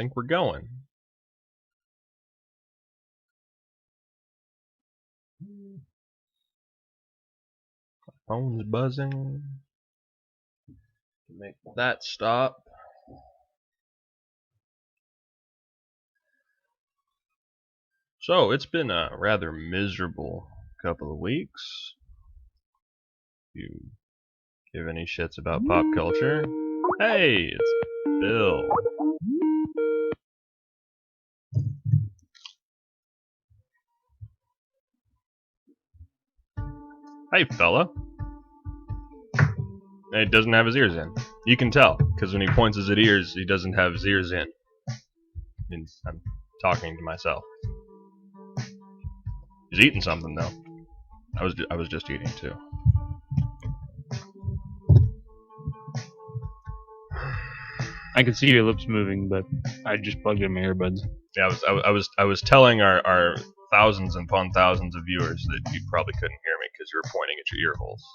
think we're going. Phone's buzzing. Make that stop. So, it's been a rather miserable couple of weeks. You give any shits about pop culture? Hey, it's Bill. Hey, fella. He doesn't have his ears in. You can tell, because when he points his ears, he doesn't have his ears in. Means I'm talking to myself. He's eating something, though. I was just eating, too. I can see your lips moving, but I just plugged in my earbuds. Yeah, I was telling our thousands and upon thousands of viewers that you probably couldn't hear me because you were pointing at your ear holes.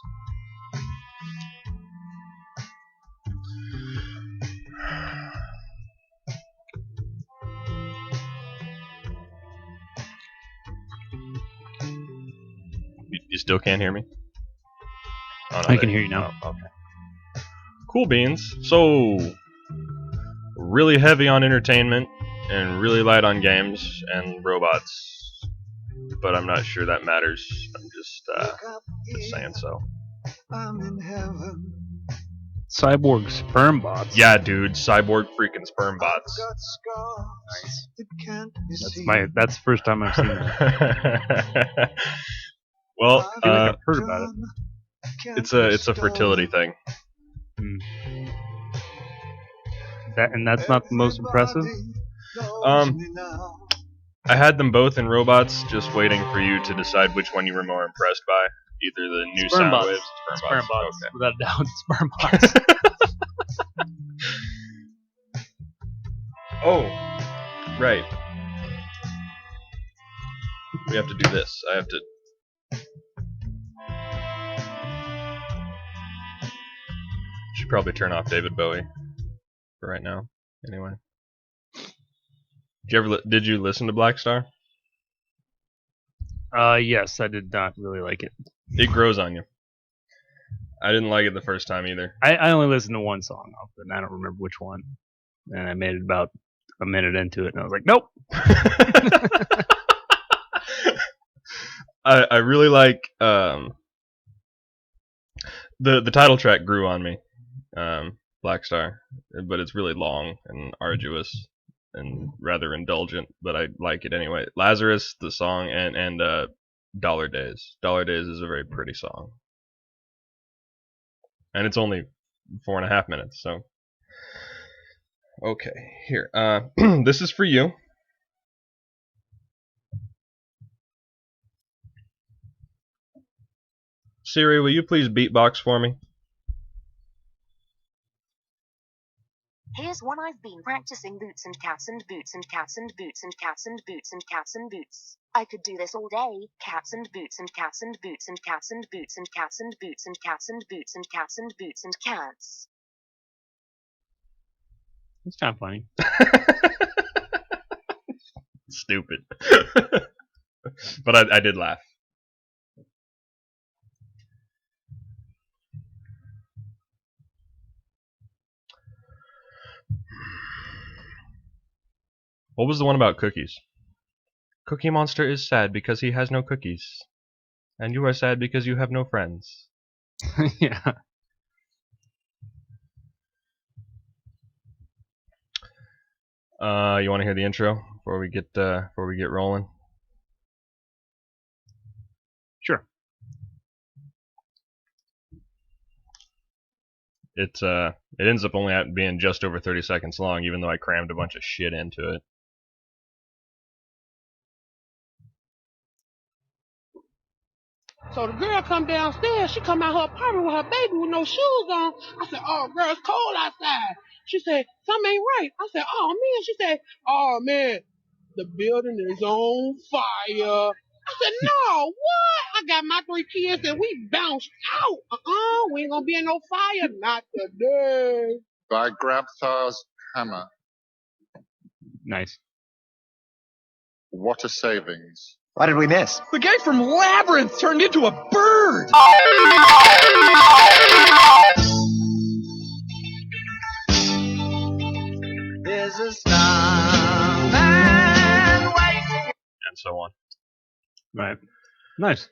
You still can't hear me? Oh, no, I can hear you now. Oh, okay. Cool beans. So, really heavy on entertainment and really light on games and robots. But I'm not sure that matters. I'm just saying so. I'm in heaven. Cyborg sperm bots. Yeah, dude, cyborg freaking sperm bots. Nice. That's the first time I've seen that. Well, I feel like I've heard about it. It's a fertility thing. That's not the most impressive. I had them both in robots, just waiting for you to decide which one you were more impressed by. Either the new sperm sound bots. waves, Sperm bots. Okay. Without a doubt, sperm bots. Oh, right. We have to do this. I have to. Should probably turn off David Bowie for right now. Anyway, did you listen to Black Star? Yes, I did not really like it. It grows on you. I didn't like it the first time either. I only listened to one song off it, and I don't remember which one. And I made it about a minute into it, and I was like, nope. I really like the title track grew on me, Black Star, but it's really long and arduous and rather indulgent, but I like it anyway. Lazarus, the song, and Dollar Days. Dollar Days is a very pretty song. And it's only 4.5 minutes, so. Okay, here. This is for you. Siri, will you please beatbox for me? Here's one I've been practicing: boots and cats and boots and cats and boots and cats and boots and cats and boots. I could do this all day. Cats and boots and cats and boots and cats and boots and cats and boots and cats and boots and cats and boots and cats. It's kind of funny. Stupid. But I did laugh. What was the one about cookies? Cookie Monster is sad because he has no cookies. And you are sad because you have no friends. Yeah. You want to hear the intro before we get rolling? Sure. It ends up only being just over 30 seconds long, even though I crammed a bunch of shit into it. So the girl come downstairs. She come out her apartment with her baby with no shoes on. I said, "Oh, girl, it's cold outside." She said, "Something ain't right." I said, "Oh man." She said, "Oh man, the building is on fire." I said, "No, what? I got my 3 kids and we bounced out. We ain't gonna be in no fire, not today." By Grabthar's hammer. Nice. What a savings. What did we miss? The guy from Labyrinth turned into a bird! There's a starman waiting. and so on. Right. Nice.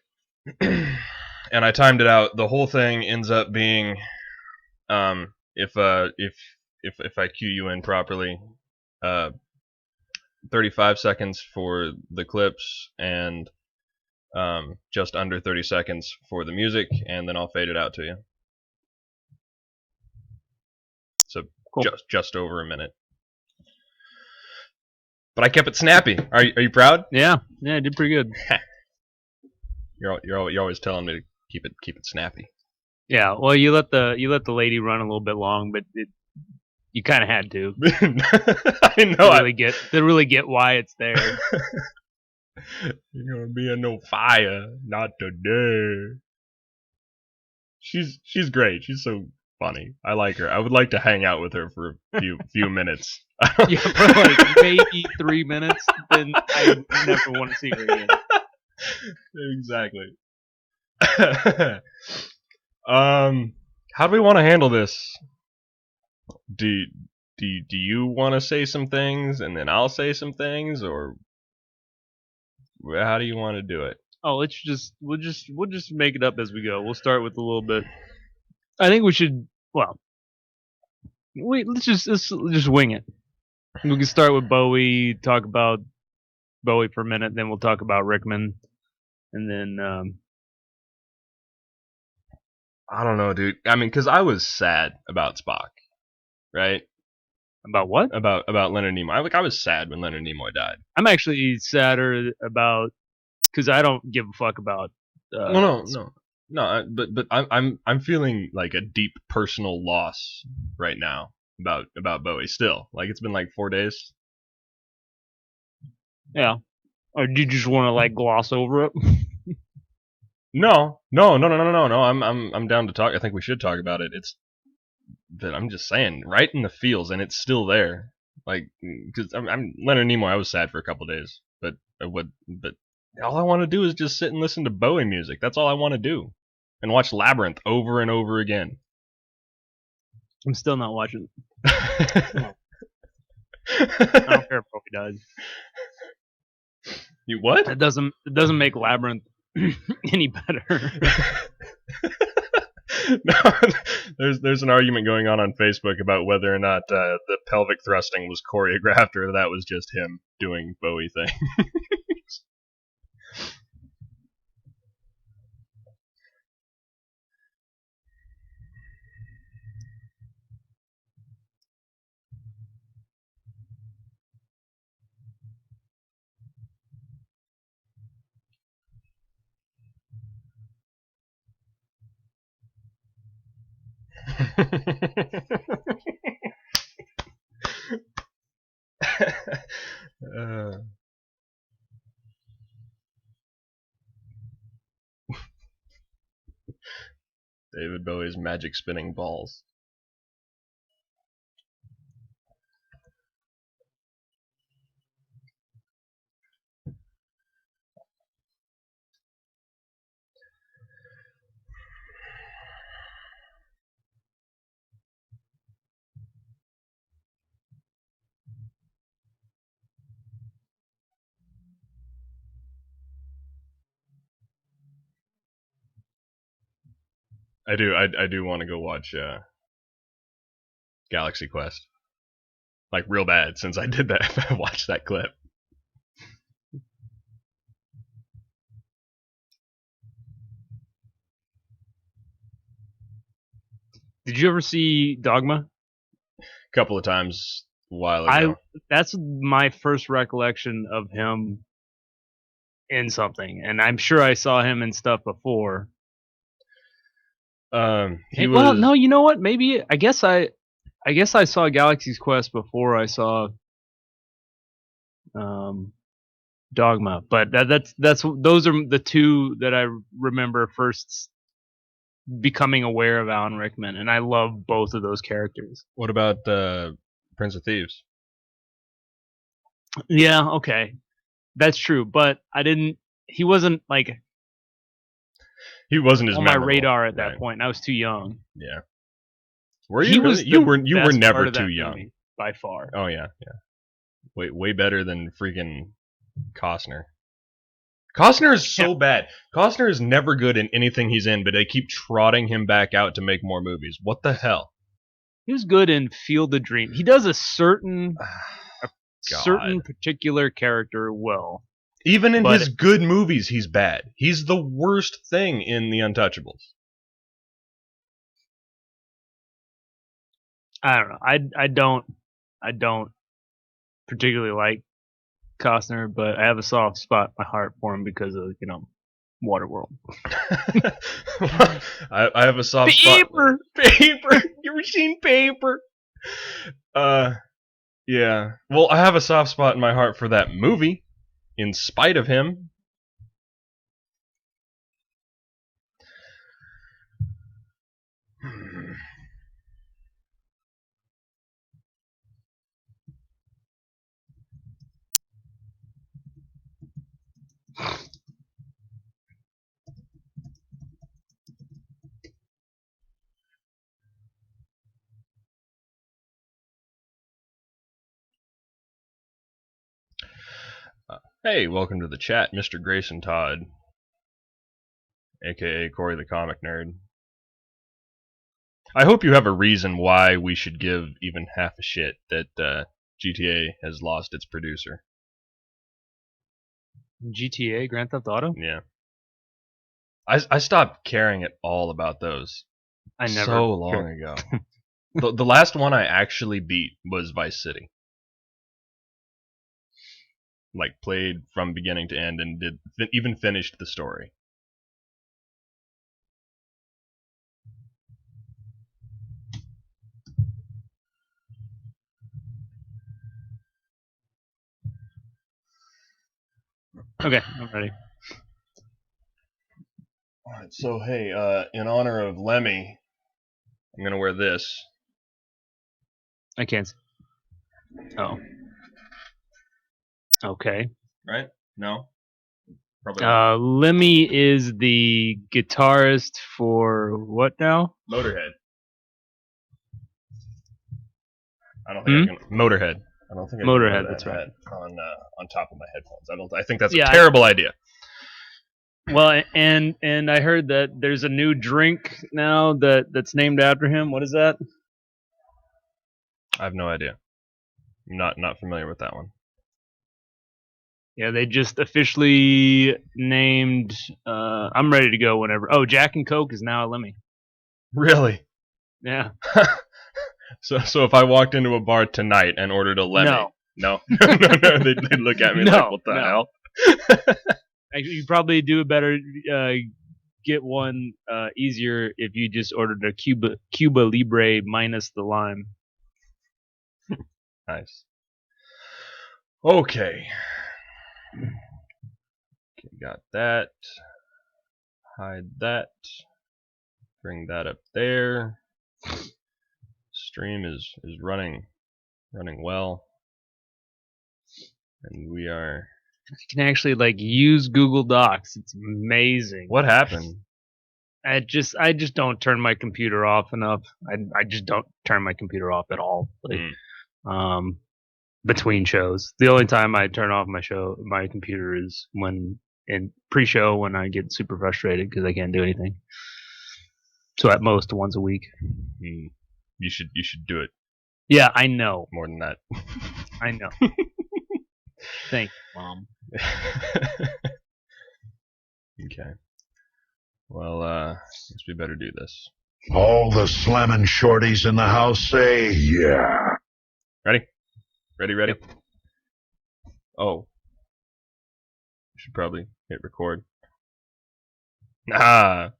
And I timed it out. The whole thing ends up being, if I cue you in properly, 35 seconds for the clips and just under 30 seconds for the music, and then I'll fade it out to you. So Cool. just over a minute. But I kept it snappy. Are you proud? Yeah, I did pretty good. You're always telling me to keep it snappy. Yeah, well, you let the lady run a little bit long, but you kind of had to I know. to really get why it's there. You're gonna be in no fire, not today. She's great. She's so funny. I like her. I would like to hang out with her for a few minutes. Yeah, for like maybe 3 minutes, then I never want to see her again. Exactly. How do we want to handle this? Do you want to say some things and then I'll say some things, or how do you want to do it? Oh, we'll just make it up as we go. We'll start with a little bit. I think we should. Well, let's just wing it. We can start with Bowie. Talk about Bowie for a minute, then we'll talk about Rickman, and then. I don't know, dude. I mean, because I was sad about Spock, right? About what? About Leonard Nimoy. I was sad when Leonard Nimoy died. I'm actually sadder about because I don't give a fuck about. No. But I'm feeling like a deep personal loss right now about Bowie. Still, like it's been like 4 days. Yeah. Or do you just want to like gloss over it? No. I'm down to talk. I think we should talk about it. It's that I'm just saying, right in the feels, and it's still there. Like, because I'm Leonard Nimoy. I was sad for a couple days, but all I want to do is just sit and listen to Bowie music. That's all I want to do, and watch Labyrinth over and over again. I'm still not watching. I don't care if Bowie dies. You what? It doesn't make Labyrinth any better. No, there's an argument going on Facebook about whether or not the pelvic thrusting was choreographed or that was just him doing Bowie thing. David Bowie's magic spinning balls. I do want to go watch Galaxy Quest. Like real bad, since I did that. I watched that clip. Did you ever see Dogma? A couple of times a while ago. That's my first recollection of him in something, and I'm sure I saw him in stuff before. Well, no, you know what? Maybe I guess I saw Galaxy's Quest before I saw Dogma, but those are the two that I remember first becoming aware of Alan Rickman, and I love both of those characters. What about Prince of Thieves? Yeah, okay. That's true, but he wasn't like He wasn't as on my memorable. radar at that Right. point. And I was too young. Yeah. Were He you was really? You the were best never part of too that young. movie, by far. Oh yeah. Way better than freaking Costner. Costner is so bad. Costner is never good in anything he's in, but they keep trotting him back out to make more movies. What the hell? He was good in Field of Dream. He does a certain particular character well. Even in But- his good movies, he's bad. He's the worst thing in The Untouchables. I don't know. I don't particularly like Costner, but I have a soft spot in my heart for him because of, Waterworld. I have a soft Paper! Paper! You ever seen Paper? Yeah. Well, I have a soft spot in my heart for that movie, in spite of him. Hey, welcome to the chat, Mr. Grayson Todd, aka Corey the Comic Nerd. I hope you have a reason why we should give even half a shit that GTA has lost its producer. GTA, Grand Theft Auto? Yeah. I stopped caring at all about those I never. so long ago. The last one I actually beat was Vice City. Like, played from beginning to end and even finished the story. Okay, I'm ready. Alright, so hey, in honor of Lemmy, I'm gonna wear this. I can't. Oh. Okay. Right? No? Probably not. Lemmy is the guitarist for what now? Motorhead. I don't think I can. Motorhead. I don't think I can Motorhead, wear that that's right. hat on top of my headphones. I think that's a Yeah, terrible idea. Well, and I heard that there's a new drink now that's named after him. What is that? I have no idea. I'm not familiar with that one. Yeah, they just officially named. I'm ready to go whenever. Oh, Jack and Coke is now a Lemmy. Really? Yeah. So if I walked into a bar tonight and ordered a Lemmy, No. no, they'd look at me like, what the hell? Actually, you probably do it better. Get one easier if you just ordered a Cuba Libre minus the lime. Nice. Okay, got that. Hide that. Bring that up there. Stream is running well, and we are. You can actually use Google Docs. It's amazing. What happened? I just don't turn my computer off enough. I just don't turn my computer off at all. Between shows, the only time I turn off my computer is when in pre-show when I get super frustrated because I can't do anything. So at most once a week. You should do it. Yeah, I know. More than that. I know. Thanks, Mom. Okay. Well, guess we better do this. All the slamming shorties in the house say, yeah. Ready? Yep. Oh. Should probably hit record. Ah,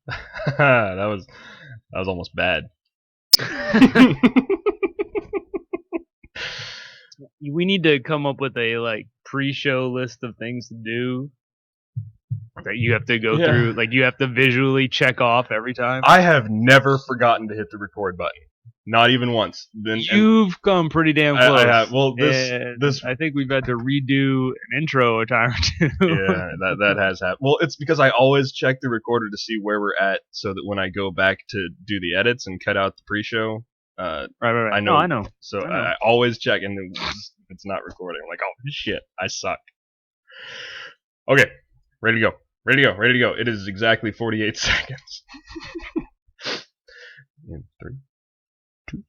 that was almost bad. We need to come up with a pre-show list of things to do that you have to go through. You have to visually check off every time. I have never forgotten to hit the record button. Not even once. Then You've come pretty damn I close. have. Well, And this I think we've had to redo an intro a time or two. yeah, that has happened. Well, it's because I always check the recorder to see where we're at, so that when I go back to do the edits and cut out the pre-show, Right. I know. No, I know. So I know. I always check, and it's not recording. I'm like, oh shit, I suck. Okay, ready to go. Ready to go. Ready to go. It is exactly 48 seconds. In 3, 2.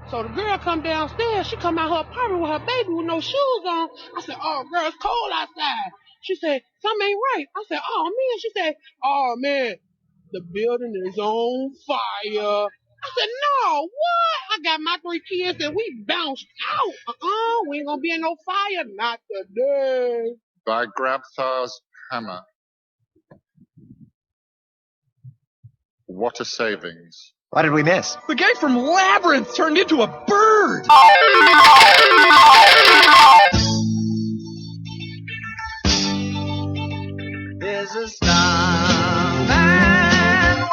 So the girl come downstairs. She come out her apartment with her baby with no shoes on. I said, oh, girl, it's cold outside. She said, something ain't right. I said, oh, man. She said, oh, man, the building is on fire. I said, no, what? I got my 3 kids and we bounced out. We ain't gonna be in no fire. Not today. By Grabthar's hammer. What a savings. What did we miss? The guy from Labyrinth turned into a bird! There's a starman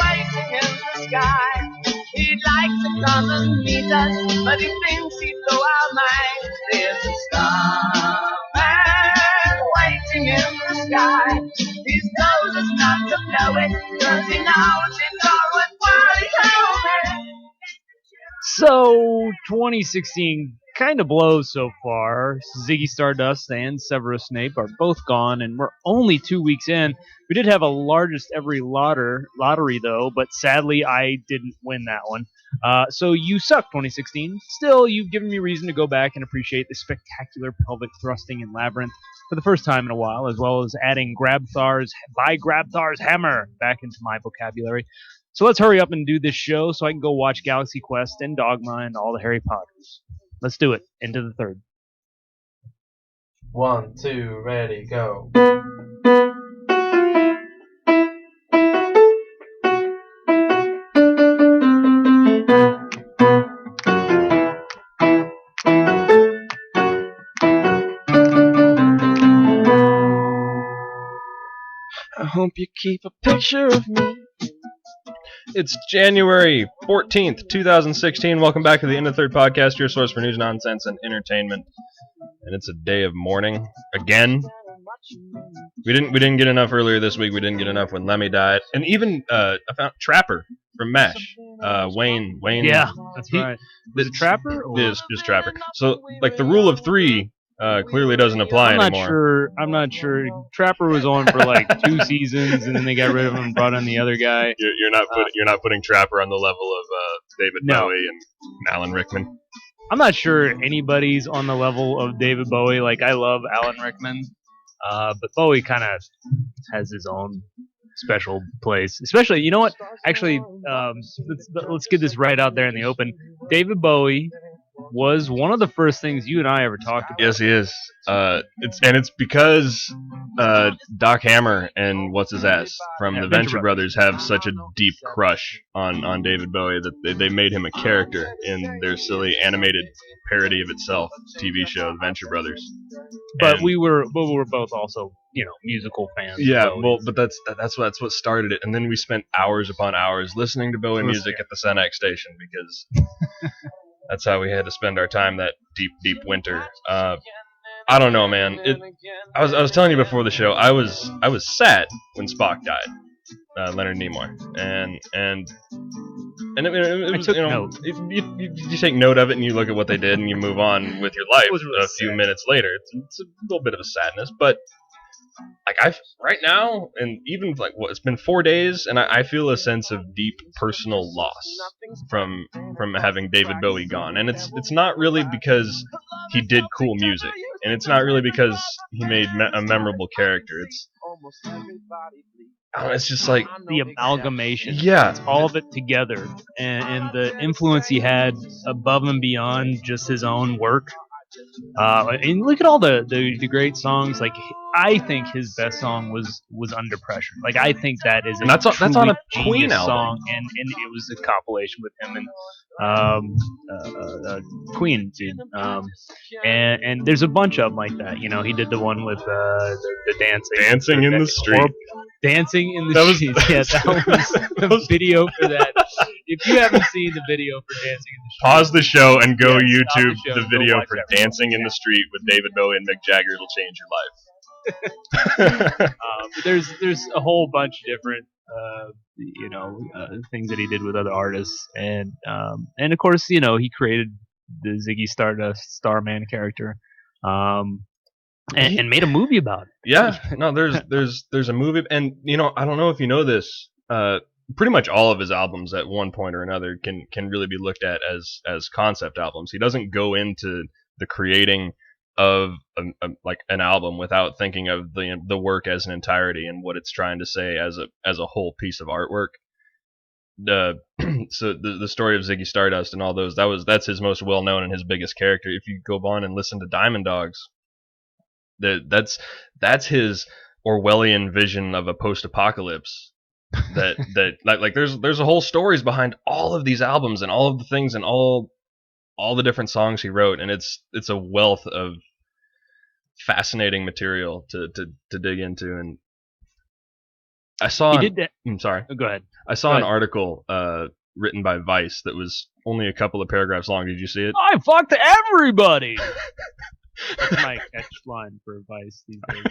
waiting in the sky. He'd like to come and meet us, but he thinks he'd blow our minds. There's a starman waiting in the sky. He knows us not to blow it, 'cause he knows it's all worthwhile. So 2016 kind of blows so far. Ziggy Stardust and Severus Snape are both gone, and we're only 2 weeks in. We did have a largest every lottery though, but sadly I didn't win that one. So you suck, 2016. Still, you've given me reason to go back and appreciate the spectacular pelvic thrusting in Labyrinth for the first time in a while, as well as adding Grabthar's hammer back into my vocabulary. So let's hurry up and do this show so I can go watch Galaxy Quest and Dogma and all the Harry Potters. Let's do it. Into the third. 1, 2, ready, go. I hope you keep a picture of me. It's January 14th, 2016. Welcome back to the In the Third podcast, your source for news, nonsense, and entertainment. And it's a day of mourning again. We didn't get enough earlier this week. We didn't get enough when Lemmy died, and even I found Trapper from MASH. Wayne. Yeah, that's right. The Trapper? Or? Just Trapper. So like the rule of 3 clearly doesn't apply anymore. I'm not sure. Trapper was on for like 2 seasons, and then they got rid of him and brought in the other guy. You're not putting Trapper on the level of David Bowie and Alan Rickman. I'm not sure anybody's on the level of David Bowie. Like, I love Alan Rickman, but Bowie kind of has his own special place. Especially, you know what? Actually, let's get this right out there in the open. David Bowie was one of the first things you and I ever talked about. Yes, he is. It's because Doc Hammer and what's his ass from the Venture Brothers have such a deep crush on David Bowie that they made him a character in their silly animated parody of itself TV show, The Venture Brothers. But we were both also, musical fans. Yeah, well, but that's what started it, and then we spent hours upon hours listening to Bowie music at the Senex station because. That's how we had to spend our time that deep winter. I don't know, man. I was telling you before the show. I was sad when Spock died, Leonard Nimoy, and it was, note. You take note of it and you look at what they did and you move on with your life. A few minutes later, it's a little bit of a sadness, but. Like right now, and even it's been 4 days, and I feel a sense of deep personal loss from having David Bowie gone, and it's not really because he did cool music, and it's not really because he made a memorable character. It's just like the amalgamation. Yeah, it's all of it together, and the influence he had above and beyond just his own work. And look at all the great songs. Like, I think his best song was Under Pressure. Like, I think that is that's on a Queen song, album, and it was a compilation with him and Queen, dude. And there's a bunch of them like that. He did the one with the dancing in the street. Dancing in the street. Yeah, that was the video for that. If you haven't seen the video for Dancing in the Street, Pause the show and go Yes, stop YouTube the show the and go video watch for that. Dancing in the Street with David Bowie and Mick Jagger. It'll change your life. but there's a whole bunch of different things that he did with other artists, and of course he created the Ziggy Stardust Starman character, and made a movie about it. Yeah, no, there's a movie, and I don't know if you know this. Pretty much all of his albums at one point or another can really be looked at as concept albums. He doesn't go into the creating of like an album without thinking of the work as an entirety and what it's trying to say as a whole piece of artwork. So the story of Ziggy Stardust and all those, that's his most well known and his biggest character. If you go on and listen to Diamond Dogs, that's his Orwellian vision of a post-apocalypse. Like there's a whole stories behind all of these albums and all of the things and all the different songs he wrote, and it's a wealth of fascinating material to dig into. And I saw He did that. I'm sorry. Go ahead. I saw Go an ahead. article written by Vice that was only a couple of paragraphs long. Did you see it? I fucked everybody. That's my catch line for Vice these days.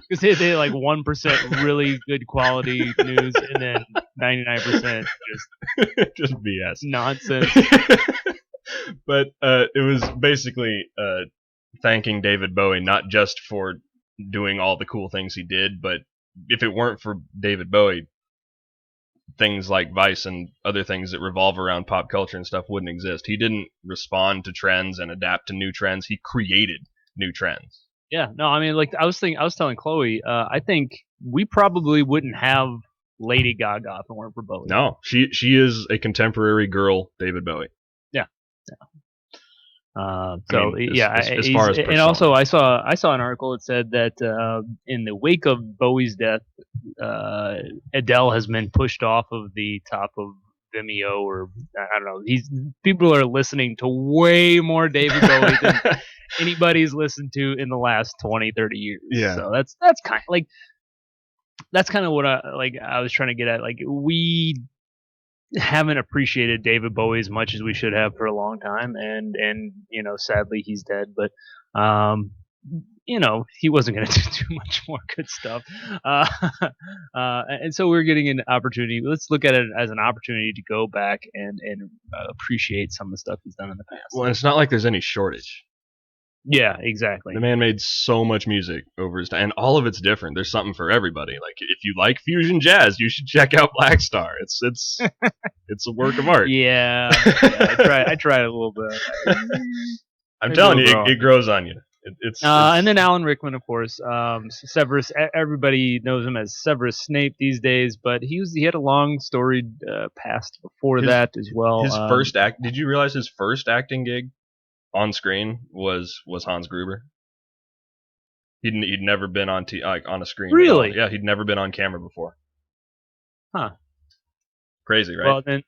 Because they like 1% really good quality news, and then 99% just BS nonsense. But it was basically thanking David Bowie not just for doing all the cool things he did, but if it weren't for David Bowie, things like Vice and other things that revolve around pop culture and stuff wouldn't exist. He didn't respond to trends and adapt to new trends. He created new trends. Yeah, no, I mean, like I was telling Chloe, I think we probably wouldn't have Lady Gaga if it weren't for Bowie. No, she is a contemporary girl, David Bowie. Yeah. As far as and persona. also I saw an article that said that in the wake of Bowie's death, Adele has been pushed off of the top of Vimeo, or I don't know. People are listening to way more David Bowie than anybody's listened to in the last 20, 30 years. Yeah. So that's kind of what I was trying to get at. Like, we haven't appreciated David Bowie as much as we should have for a long time, and sadly he's dead, but he wasn't going to do too much more good stuff, and so we're getting an opportunity. Let's look at it as an opportunity to go back and appreciate some of the stuff he's done in the past. Well, it's not like there's any shortage. Yeah, exactly. The man made so much music over his time, and all of it's different. There's something for everybody. Like, if you like fusion jazz, you should check out Black Star. It's a work of art. Yeah, I tried a little bit. I'm telling you, it grows on you. It's and then Alan Rickman, of course, Severus. Everybody knows him as Severus Snape these days, but he had a long storied past before that as well. His first act. Did you realize his first acting gig on screen was Hans Gruber? He'd never been on a screen. Really? Yeah, he'd never been on camera before. Huh. Crazy, right? Well, then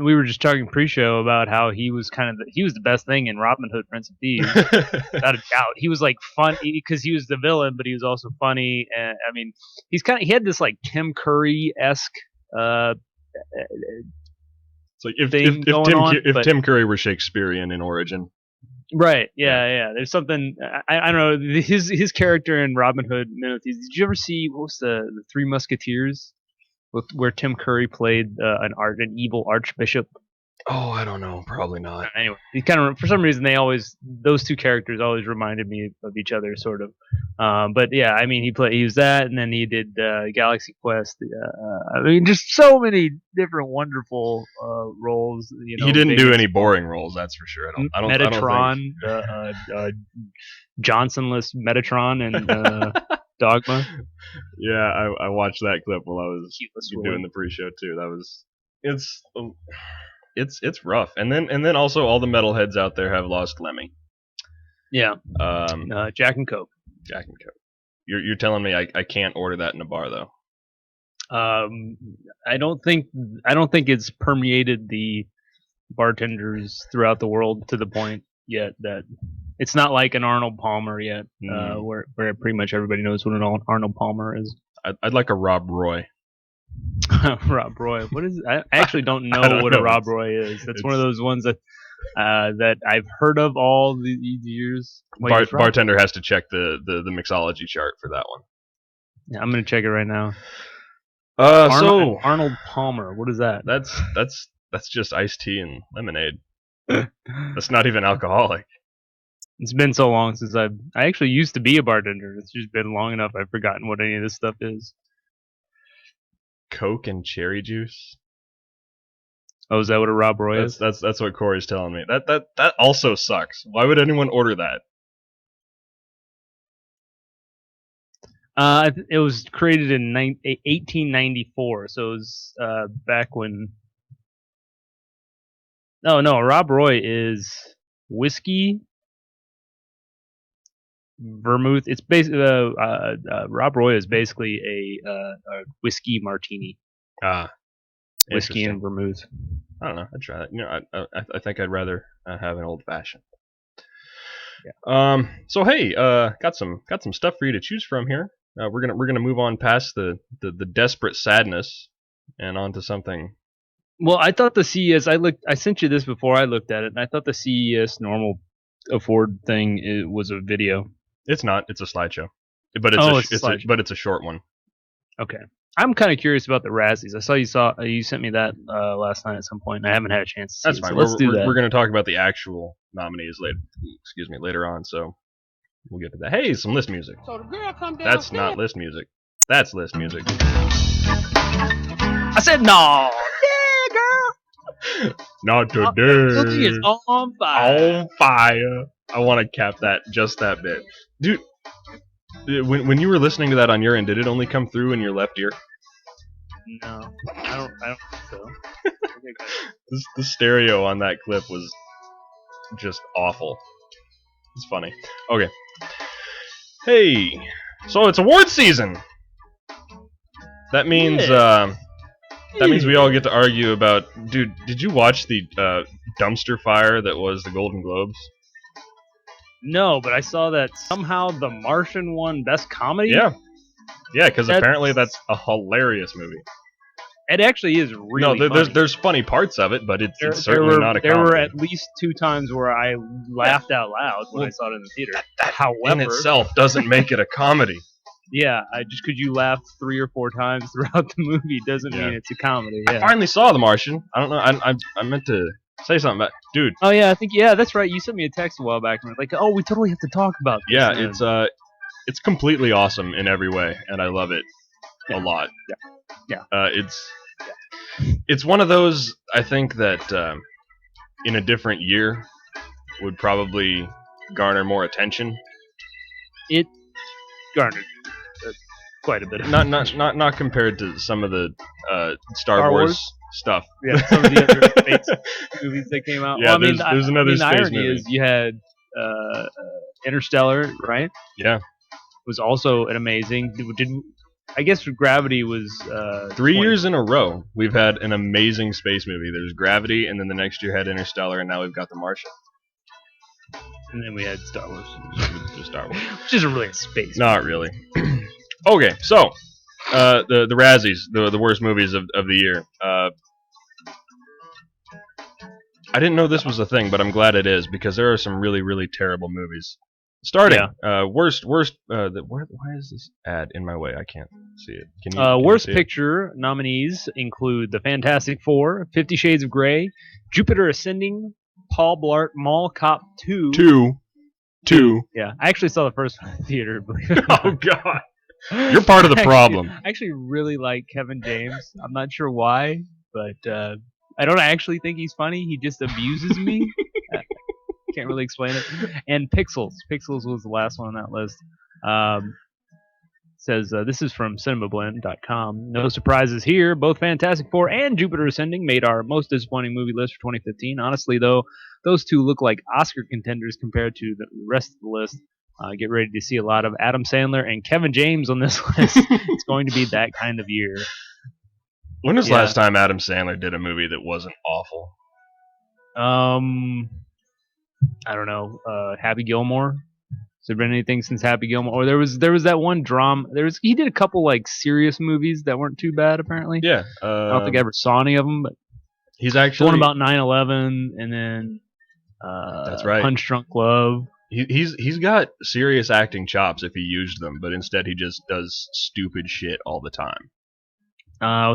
we were just talking pre-show about how he was the best thing in Robin Hood, Prince of Thieves, without a doubt. He was like fun because he was the villain, but he was also funny. And I mean, he had this like Tim Curry-esque. So if Tim Curry were Shakespearean in origin, right? Yeah. There's something I don't know. His character in Robin Hood, Men of Thieves. Did you ever see what was the Three Musketeers, where Tim Curry played an evil archbishop? Oh, I don't know. Probably not. Anyway, he for some reason those two characters always reminded me of each other, sort of. But yeah, I mean, he was that, and then he did Galaxy Quest. I mean, just so many different wonderful roles. He didn't do any boring roles, that's for sure. I don't Metatron, Johnsonless Metatron, and Dogma. Yeah, I watched that clip while I was doing the pre-show too. It's rough, and then also all the metalheads out there have lost Lemmy. Yeah. Jack and Coke. Jack and Coke. You're telling me I can't order that in a bar though? I don't think it's permeated the bartenders throughout the world to the point yet that it's not like an Arnold Palmer yet, where pretty much everybody knows what an Arnold Palmer is. I'd like a Rob Roy. Rob Roy. What is? I actually don't know don't what a know. Rob Roy is. That's one of It's- those ones that that I've heard of all these years. Wait, it's Rob- Bartender has to check the mixology chart for that one. Yeah, I'm gonna check it right now. So Arnold Palmer. What is that? that's just iced tea and lemonade. That's not even alcoholic. It's been so long since I actually used to be a bartender. It's just been long enough. I've forgotten what any of this stuff is. Coke and cherry juice. Oh, is that what a Rob Roy is? That's what Corey's telling me. That also sucks. Why would anyone order that? It was created in 1894, so it was back when. No, Rob Roy is whiskey, vermouth. It's basically Rob Roy is basically a whiskey martini, whiskey Interesting. and vermouth. I don't know. I'd try that. You know, I think I'd rather have an old fashioned. Yeah. So hey, got some stuff for you to choose from here. We're gonna move on past the desperate sadness and onto something. Well, I thought the CES. I sent you this before I looked at it, and I thought the CES normal afford thing was a video. It's not. It's a slideshow, but it's it's a short one. Okay. I'm kind of curious about the Razzies. I saw you sent me that last night at some point, and I haven't had a chance to see That's it, fine. so let's do that. We're going to talk about the actual nominees later on. So we'll get to that. Hey, some list music. So the girl come down. That's not list music. That's list music. I said no. Yeah, girl. Not today. Cookie is on fire. On fire. I want to cap that just that bit, dude. When you were listening to that on your end, did it only come through in your left ear? No, I don't think so. The stereo on that clip was just awful. It's funny. Okay. Hey, so it's award season. That means that means we all get to argue about. Dude, did you watch the dumpster fire that was the Golden Globes? No, but I saw that somehow The Martian won Best Comedy. Yeah, because apparently that's a hilarious movie. It actually is really funny. There's funny parts of it, but it's certainly not a comedy. There were at least 2 times where I laughed out loud when I saw it in the theater. However, in itself doesn't make it a comedy. Yeah, just because you laughed 3 or 4 times throughout the movie doesn't mean it's a comedy. Yeah. I finally saw The Martian. I don't know. I meant to say something about, dude. Oh yeah, I think that's right. You sent me a text a while back and like, oh, we totally have to talk about this. Yeah, it's completely awesome in every way, and I love it a lot. Yeah. It's one of those, I think, that in a different year would probably garner more attention. It garnered quite a bit of not compared to some of the Star Wars stuff. Yeah, some of the other space movies that came out. Yeah, well, there's another the space irony movie. is you had Interstellar, right? Yeah. Was also an amazing. I guess Gravity was 3 years in a row we've had an amazing space movie. There's Gravity, and then the next year had Interstellar, and now we've got The Martian. And then we had Star Wars. Just Star Wars. Which isn't really a space Not really. Okay, so the Razzies, the worst movies of the year. I didn't know this was a thing, but I'm glad it is, because there are some really, really terrible movies. Starting, worst. Why is this ad in my way? I can't see it. Can you worst see it? picture nominees include The Fantastic Four, 50 Shades of Grey, Jupiter Ascending, Paul Blart Mall Cop 2. Two. Yeah, I actually saw the first one in the theater. Believe it or not. Oh God, you're part of the problem. I actually really like Kevin James. I'm not sure why, but I don't actually think he's funny. He just amuses me. Can't really explain it. And Pixels. Pixels was the last one on that list. Says, this is from cinemablend.com. No surprises here. Both Fantastic Four and Jupiter Ascending made our most disappointing movie list for 2015. Honestly, though, those two look like Oscar contenders compared to the rest of the list. Get ready to see a lot of Adam Sandler and Kevin James on this list. It's going to be that kind of year. When was the last time Adam Sandler did a movie that wasn't awful? I don't know. Happy Gilmore. Has there been anything since Happy Gilmore? Or there was that one drama. He did a couple like serious movies that weren't too bad apparently. Yeah. I don't think I ever saw any of them, but He's the actually one about 9/11 and then That's right. Punch Drunk Love. He's got serious acting chops if he used them, but instead he just does stupid shit all the time.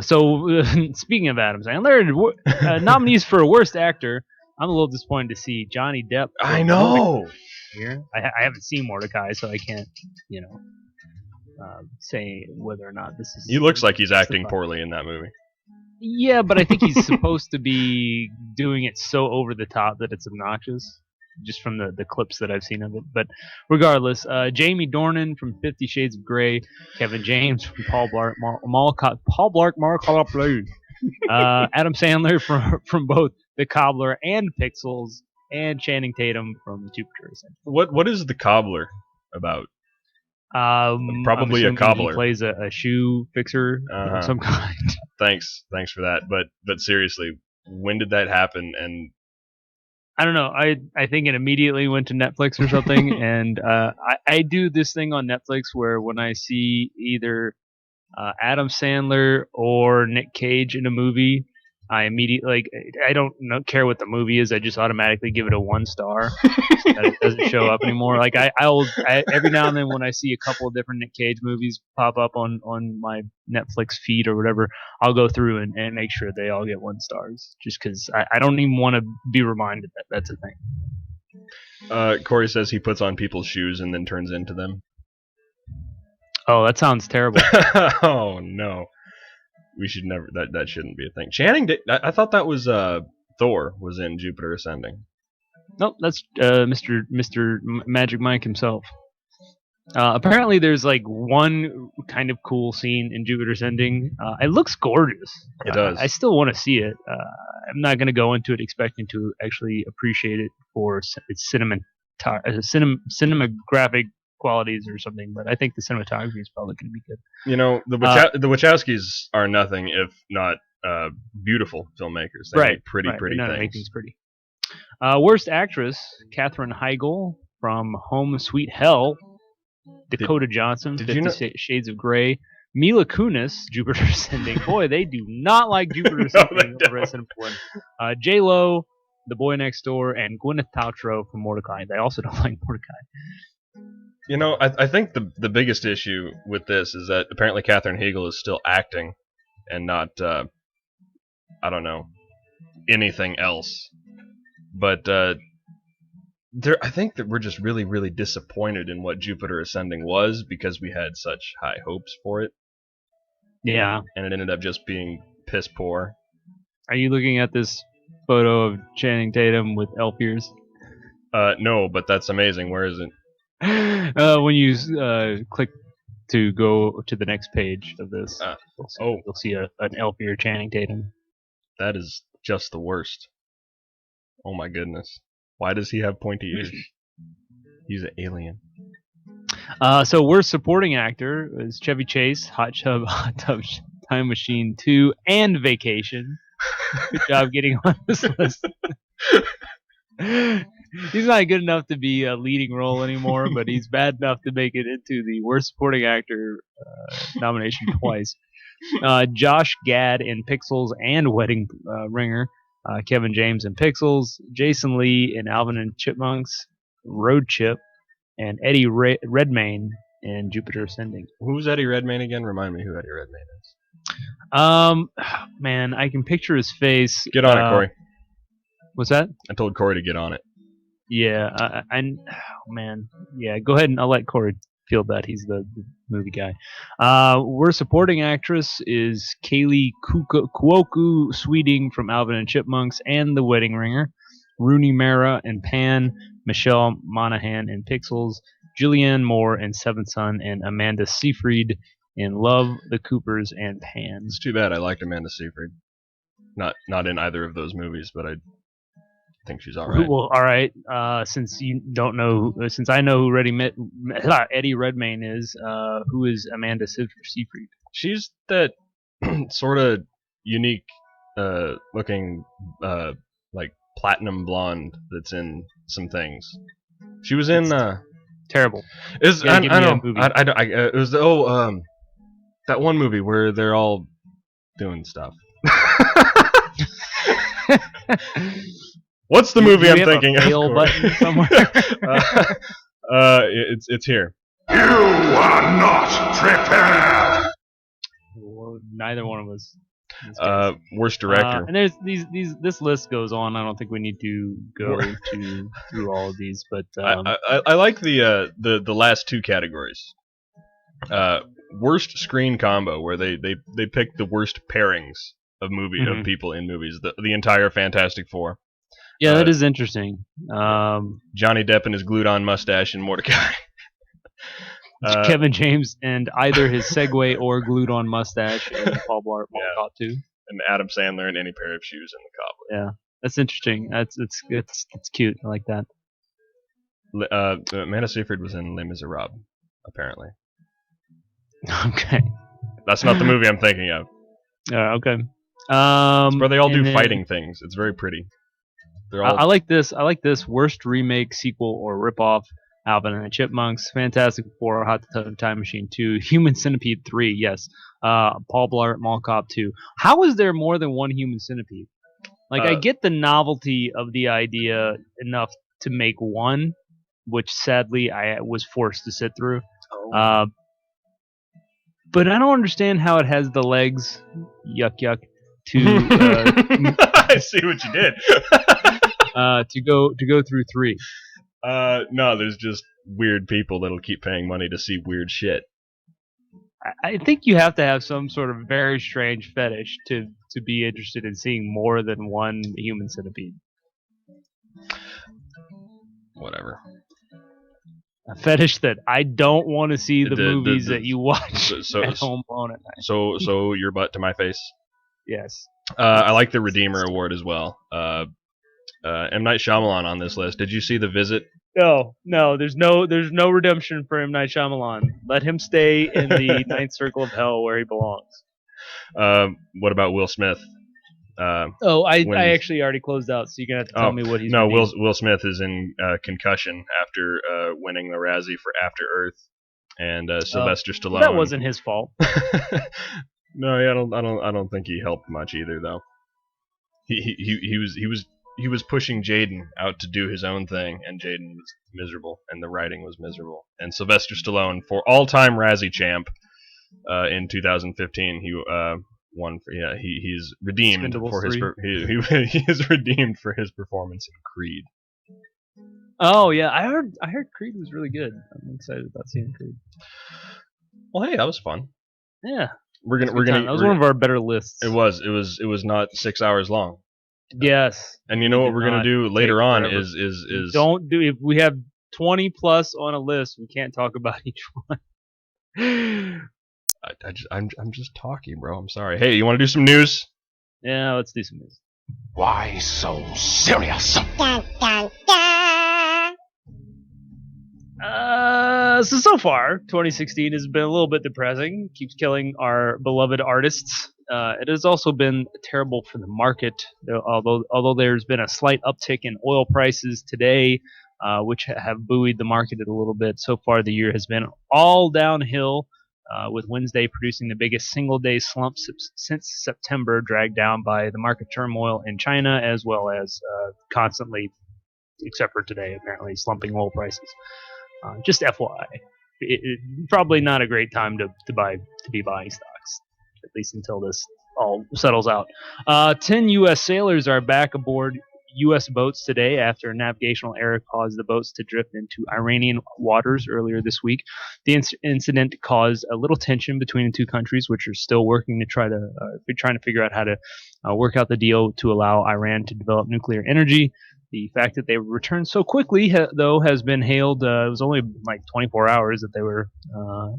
So speaking of Adam Sandler, nominees for worst actor, I'm a little disappointed to see Johnny Depp. I know. Here, I haven't seen Mordecai, so I can't, say whether or not this is. He looks like he's acting poorly in that movie. Yeah, but I think he's supposed to be doing it so over the top that it's obnoxious, just from the clips that I've seen of it. But regardless, Jamie Dornan from 50 Shades of Grey, Kevin James from Paul Blart Mall Cop Play, Adam Sandler from both The Cobbler and Pixels, and Channing Tatum from Jupiter Ascending. What is The Cobbler about? Probably a cobbler. He plays a shoe fixer of some kind. Thanks for that. But seriously, when did that happen? And I don't know. I think it immediately went to Netflix or something. And I do this thing on Netflix where when I see either Adam Sandler or Nick Cage in a movie, I immediately I don't care what the movie is. I just automatically give it a 1 star so that it doesn't show up anymore. Like I'll every now and then when I see a couple of different Nick Cage movies pop up on my Netflix feed or whatever, I'll go through and make sure they all get 1 stars. Just because I don't even want to be reminded that that's a thing. Corey says he puts on people's shoes and then turns into them. Oh, that sounds terrible. Oh no. We should never. That shouldn't be a thing. Channing, I thought that was Thor was in Jupiter Ascending. Nope, that's Mr. Magic Mike himself. Apparently, there's like one kind of cool scene in Jupiter Ascending. It looks gorgeous. It does. I still want to see it. I'm not going to go into it expecting to actually appreciate it for its cinematographic qualities or something, but I think the cinematography is probably going to be good. You know, the Wachowskis are nothing if not beautiful filmmakers. They make pretty things. Make things pretty. Worst actress, Katherine Heigl from Home Sweet Hell, Dakota Johnson, 50 Shades of Grey, Mila Kunis, Jupiter Ascending. Boy, they do not like Jupiter Ascending over at Cinema. J-Lo, The Boy Next Door, and Gwyneth Paltrow from Mordecai. They also don't like Mordecai. You know, I think the biggest issue with this is that apparently Katherine Heigl is still acting and not, I don't know, anything else. But I think that we're just really, really disappointed in what Jupiter Ascending was because we had such high hopes for it. Yeah. And it ended up just being piss poor. Are you looking at this photo of Channing Tatum with elf ears? No, but that's amazing. Where is it? When you click to go to the next page of this, you'll see an elf ear Channing Tatum. That is just the worst. Oh my goodness. Why does he have pointy ears? He's an alien. So worst supporting actor is Chevy Chase, Hot Tub Time Machine 2, and Vacation. Good job getting on this list. He's not good enough to be a leading role anymore, but he's bad enough to make it into the worst supporting actor nomination twice. Josh Gad in Pixels and Wedding Ringer, Kevin James in Pixels, Jason Lee in Alvin and Chipmunks, Road Chip, and Eddie Redmayne in Jupiter Ascending. Who's Eddie Redmayne again? Remind me who Eddie Redmayne is. Man, I can picture his face. Get on it, Corey. What's that? I told Corey to get on it. Yeah, man. Yeah, go ahead and I'll let Corey field that. He's the movie guy. Worst supporting actress is Kaylee Cuoco Sweeting from Alvin and Chipmunks and The Wedding Ringer, Rooney Mara in Pan, Michelle Monaghan in Pixels, Julianne Moore in Seventh Son, and Amanda Seyfried in Love, The Coopers, and Pan. It's too bad. I liked Amanda Seyfried. Not in either of those movies, but I think she's all right. Well, all right. Since you don't know, since I know who Eddie Redmayne is, who is Amanda Seyfried? She's that sort of unique looking, like platinum blonde that's in some things. She was in Terrible. Is Yeah, I give me a know. movie. It was that one movie where they're all doing stuff. What's the movie Do we I'm have thinking a of? fail button somewhere? It's here. You are not prepared. Well, neither one of us. in this case. Worst director. And there's this list goes on. I don't think we need to go through all of these, but I like the last two categories. Worst screen combo, where they pick the worst pairings of of people in movies. The entire Fantastic Four. yeah, that is interesting. Johnny Depp and his glued-on mustache and Mordecai. Kevin James and either his Segway or glued-on mustache and Paul Blart Mall Cop 2. And Adam Sandler in any pair of shoes in the Cobbler. Yeah, that's interesting. It's cute. I like that. Amanda Seyfried was in Les Miserables, apparently. Okay. That's not the movie I'm thinking of. Okay. It's where they all do then- fighting things. It's very pretty. They're all I like this. I like this. Worst remake, sequel, or ripoff. Alvin and the Chipmunks, Fantastic Four, Hot Tub Time Machine 2, Human Centipede 3, yes. Paul Blart Mall Cop 2. How is there more than one Human Centipede? Like, I get the novelty of the idea enough to make one, which sadly I was forced to sit through. But I don't understand how it has the legs, yuck yuck, to I see what you did. to go through 3. No, there's just weird people that'll keep paying money to see weird shit. I think you have to have some sort of very strange fetish to be interested in seeing more than one Human Centipede. Whatever. A fetish that I don't want to see the movies that you watch at home alone at night. So your butt to my face. Yes. I like the Redeemer Award as well. M. Night Shyamalan on this list. Did you see The Visit? No, there's no redemption for M. Night Shyamalan. Let him stay in the ninth circle of hell where he belongs. What about Will Smith? I actually already closed out, so you're gonna have to tell me what he's. No, Will Smith is in concussion after winning the Razzie for After Earth, and Sylvester Stallone. That wasn't his fault. No, I don't think he helped much either, though. He was pushing Jaden out to do his own thing, and Jaden was miserable, and the writing was miserable. And Sylvester Stallone, for all-time Razzie champ, in 2015, he won for he's redeemed for his he is redeemed for his performance in Creed. Oh yeah, I heard Creed was really good. I'm excited about seeing Creed. Well, hey, that was fun. Yeah, we're gonna that was one of our better lists. It was not 6 hours long. Yes. And you know what we're gonna do later on is don't do if we have 20 plus on a list, we can't talk about each one. I'm just talking, bro. I'm sorry. Hey, you want to do some news? Yeah, let's do some news. Why so serious? Dun, dun, dun. So far, 2016 has been a little bit depressing. Keeps killing our beloved artists. It has also been terrible for the market, although there's been a slight uptick in oil prices today, which have buoyed the market a little bit. So far, the year has been all downhill, with Wednesday producing the biggest single-day slump since September, dragged down by the market turmoil in China, as well as constantly, except for today, apparently slumping oil prices. Just FYI, probably not a great time to be buying stocks, at least until this all settles out. 10 U.S. sailors are back aboard U.S. boats today after a navigational error caused the boats to drift into Iranian waters earlier this week. The incident caused a little tension between the two countries, which are still working to trying to figure out how to work out the deal to allow Iran to develop nuclear energy. The fact that they returned so quickly, though, has been hailed. It was only like 24 hours that they were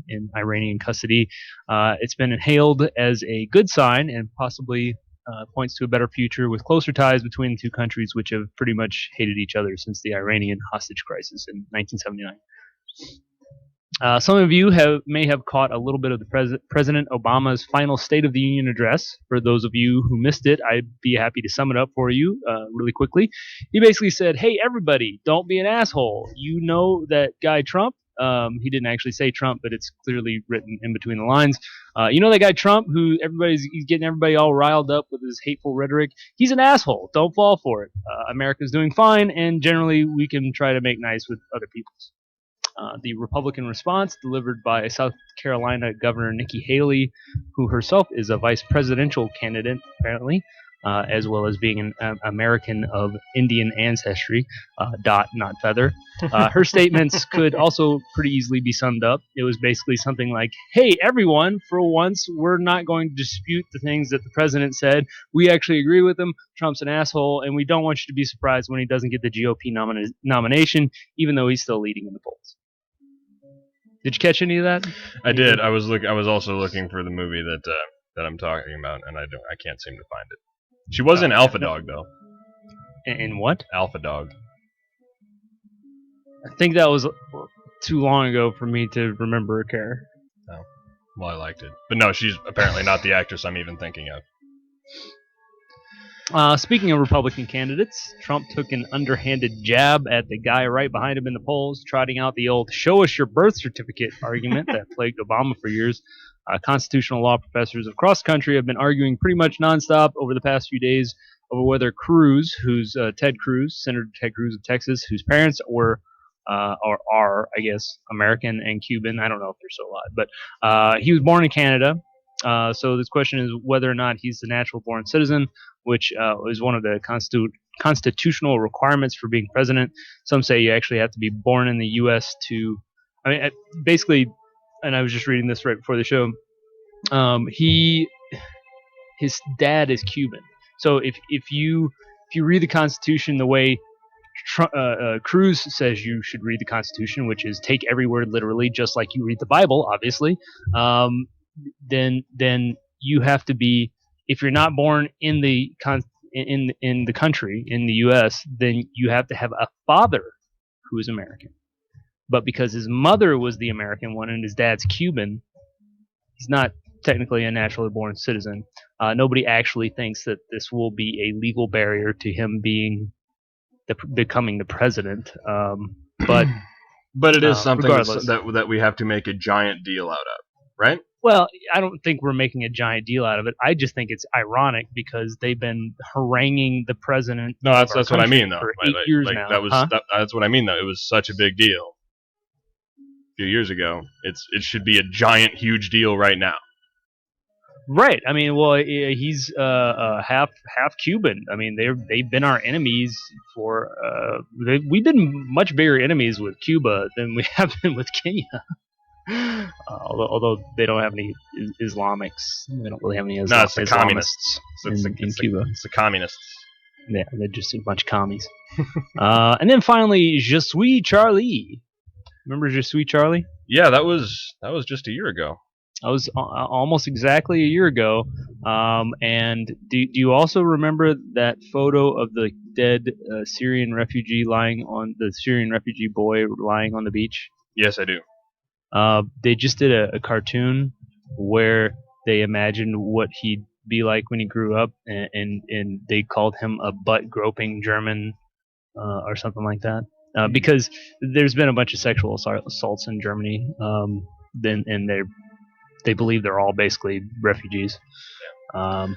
in Iranian custody. It's been hailed as a good sign and possibly points to a better future with closer ties between the two countries, which have pretty much hated each other since the Iranian hostage crisis in 1979. Some of you may have caught a little bit of the President Obama's final State of the Union address. For those of you who missed it, I'd be happy to sum it up for you really quickly. He basically said, "Hey, everybody, don't be an asshole. You know that guy Trump." He didn't actually say Trump, but it's clearly written in between the lines. You know that guy Trump, who he's getting everybody all riled up with his hateful rhetoric. He's an asshole. Don't fall for it. America's doing fine, and generally we can try to make nice with other people's. The Republican response, delivered by South Carolina Governor Nikki Haley, who herself is a vice presidential candidate, apparently, as well as being an American of Indian ancestry, dot, not feather. Her statements could also pretty easily be summed up. It was basically something like, hey, everyone, for once, we're not going to dispute the things that the president said. We actually agree with him. Trump's an asshole, and we don't want you to be surprised when he doesn't get the GOP nomination, even though he's still leading in the polls. Did you catch any of that? I did. I was also looking for the movie that I'm talking about, and I can't seem to find it. She was in Alpha Dog though. In what? Alpha Dog. I think that was too long ago for me to remember or care. Oh, well, I liked it, but no, she's apparently not the actress I'm even thinking of. Speaking of Republican candidates, Trump took an underhanded jab at the guy right behind him in the polls, trotting out the old "show us your birth certificate" argument that plagued Obama for years. Constitutional law professors across the country have been arguing pretty much nonstop over the past few days over whether Cruz, Senator Ted Cruz of Texas, whose parents were or are, I guess, American and Cuban. I don't know if they're still alive, but he was born in Canada. So this question is whether or not he's the natural born citizen, which is one of the constitutional requirements for being president. Some say you actually have to be born in the U.S. to, I mean, basically, and I was just reading this right before the show. His dad is Cuban. So if you read the Constitution the way Cruz says you should read the Constitution, which is take every word literally, just like you read the Bible, obviously, then you have to be, if you're not born in the in the country, in the U.S., then you have to have a father who is American. But because his mother was the American one and his dad's Cuban, he's not technically a naturally born citizen. Nobody actually thinks that this will be a legal barrier to him becoming the president. But it is something regardless, that we have to make a giant deal out of, right? Well, I don't think we're making a giant deal out of it. I just think it's ironic because they've been haranguing the president. No, that's what I mean, though. For 8 years now. That's what I mean, though. It was such a big deal a few years ago. It should be a giant, huge deal right now. Right. I mean, well, he's half Cuban. I mean, they've been our enemies for. We've been much bigger enemies with Cuba than we have been with Kenya. Although they don't have any Islamics, they don't really have any it's the communists in Cuba. It's the communists. Yeah, they're just a bunch of commies. And then finally, Je suis Charlie. Remember Je suis Charlie? Yeah, that was just a year ago. That was almost exactly a year ago. And do you also remember that photo of the dead Syrian refugee boy lying on the beach? Yes, I do. They just did a cartoon where they imagined what he'd be like when he grew up, and they called him a butt-groping German or something like that. Because there's been a bunch of sexual assaults in Germany, and they believe they're all basically refugees. That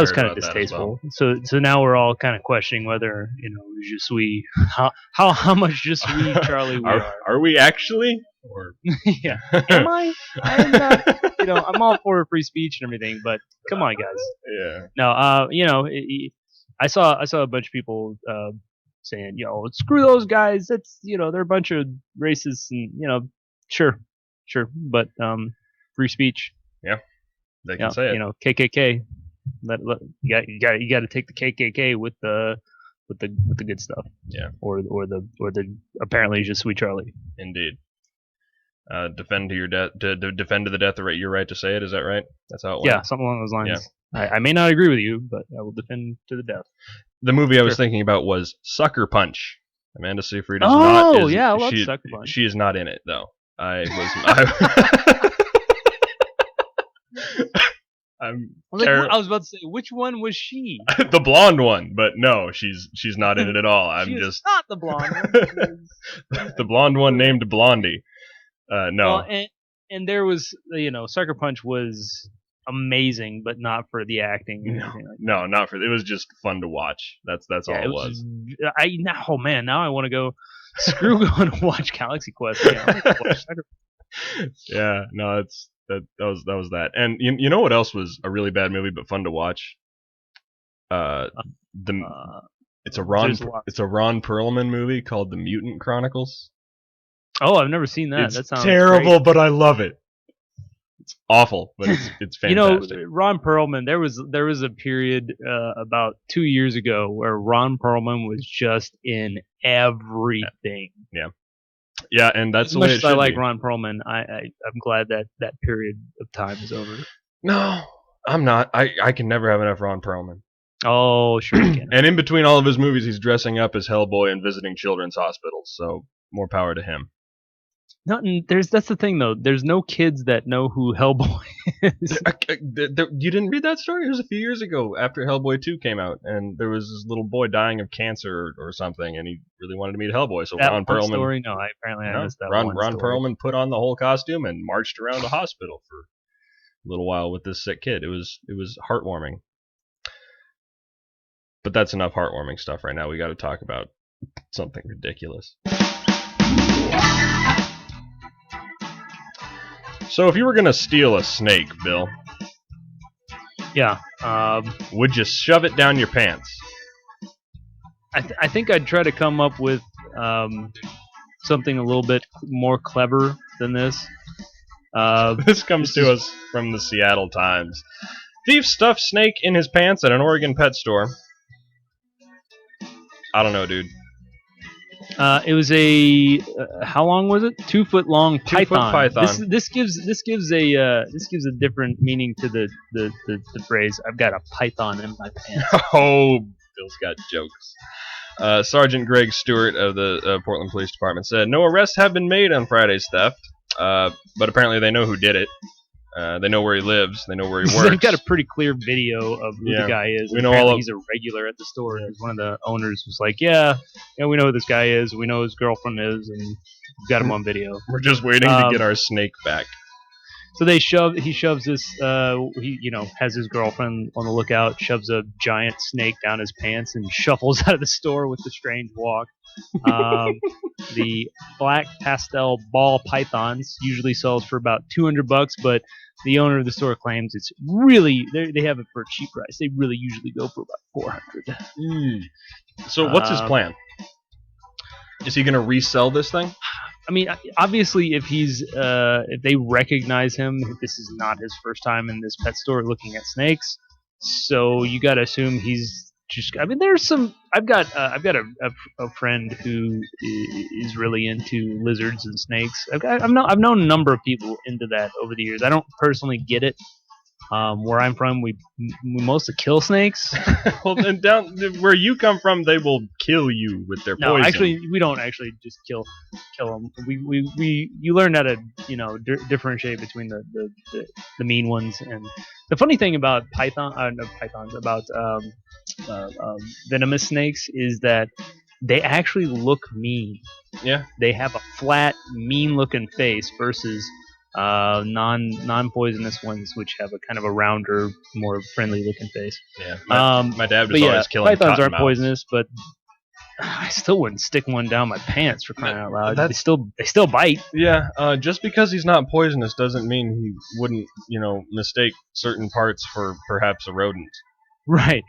was kind of distasteful. Well. So now we're all kind of questioning whether je suis how much je suis Charlie we are. Are we actually? Or yeah, am I? I'm not. I'm all for free speech and everything, but come on, guys. Yeah. No, I saw a bunch of people saying, screw those guys. That's they're a bunch of racists, and sure, but free speech. Yeah, they can say it. KKK. You got to take the KKK with the good stuff. Yeah. Or the apparently je suis Charlie. Indeed. Defend to your death. Defend to the death your right to say it. Is that right? That's how it went. Yeah, something along those lines. Yeah. I may not agree with you, but I will defend to the death. The movie I was thinking about was Sucker Punch. Amanda Seyfried is I love Sucker Punch. She is not in it though. I I'm I was about to say, which one was she? the blonde one, but no, she's not in it at all. I'm She was just not the blonde one. the blonde one named Blondie. No. Well, and there was, Sucker Punch was amazing, but not for the acting. Or anything like No, not for. It was just fun to watch. That's all it was. Oh man, now I want to go. Screw going to watch Galaxy Quest. Yeah, I wanna watch Sucker Yeah, no, that was that. And you know what else was a really bad movie but fun to watch? It's a Ron Perlman movie called The Mutant Chronicles. Oh, I've never seen that. It's That sounds terrible, great. but I love it. It's awful, but it's fantastic. Ron Perlman. There was a period about 2 years ago where Ron Perlman was just in everything. Yeah, and that's As the much way it as I should like be. Ron Perlman, I'm glad that period of time is over. No, I'm not. I can never have enough Ron Perlman. Oh, sure you can. And in between all of his movies, he's dressing up as Hellboy and visiting children's hospitals. So more power to him. That's the thing though. There's no kids that know who Hellboy is. You didn't read that story? It was a few years ago after Hellboy 2 came out, and there was this little boy dying of cancer or something, and he really wanted to meet Hellboy. So That Ron one Perlman. story? No, I missed that Ron one story. Perlman put on the whole costume and marched around the hospital for a little while with this sick kid. It was heartwarming. But that's enough heartwarming stuff right now. We got to talk about something ridiculous. So if you were gonna steal a snake, Bill, Yeah. would you shove it down your pants? I think I'd try to come up with something a little bit more clever than this. This comes to us from the Seattle Times. Thief stuffed snake in his pants at an Oregon pet store. I don't know, dude. It was a how long was it? 2 foot long python. 2 foot python. This gives a different meaning to the phrase. I've got a python in my pants. Oh, Bill's got jokes. Sergeant Greg Stewart of the Portland Police Department said no arrests have been made on Friday's theft, but apparently they know who did it. They know where he lives. They know where he works. They've got a pretty clear video of who the guy is. We know all of. He's a regular at the store. Because one of the owners was like, "Yeah, we know who this guy is. We know who his girlfriend is, and we've got him on video." We're just waiting to get our snake back. So he shoves this. He has his girlfriend on the lookout. Shoves a giant snake down his pants and shuffles out of the store with the strange walk. The black pastel ball pythons usually sells for about $200, but the owner of the store claims it's really they have it for a cheap price. They really usually go for about $400. So what's his plan? Is he going to resell this thing? I mean, obviously, if they recognize him, this is not his first time in this pet store looking at snakes. So you got to assume he's just. I mean, there's some. I've got a friend who is really into lizards and snakes. I've known a number of people into that over the years. I don't personally get it. Where I'm from, we mostly kill snakes. Well, then down where you come from, they will kill you with their poison. No, actually, we don't actually just kill them. You learn how to differentiate between the mean ones. And the funny thing about venomous snakes is that they actually look mean. Yeah, they have a flat, mean-looking face versus non-poisonous ones, which have a kind of a rounder, more friendly-looking face. Yeah, my dad was always killing pythons aren't cottonmouths. Poisonous, but I still wouldn't stick one down my pants for crying out loud. They still bite. Yeah, just because he's not poisonous doesn't mean he wouldn't, mistake certain parts for perhaps a rodent. Right.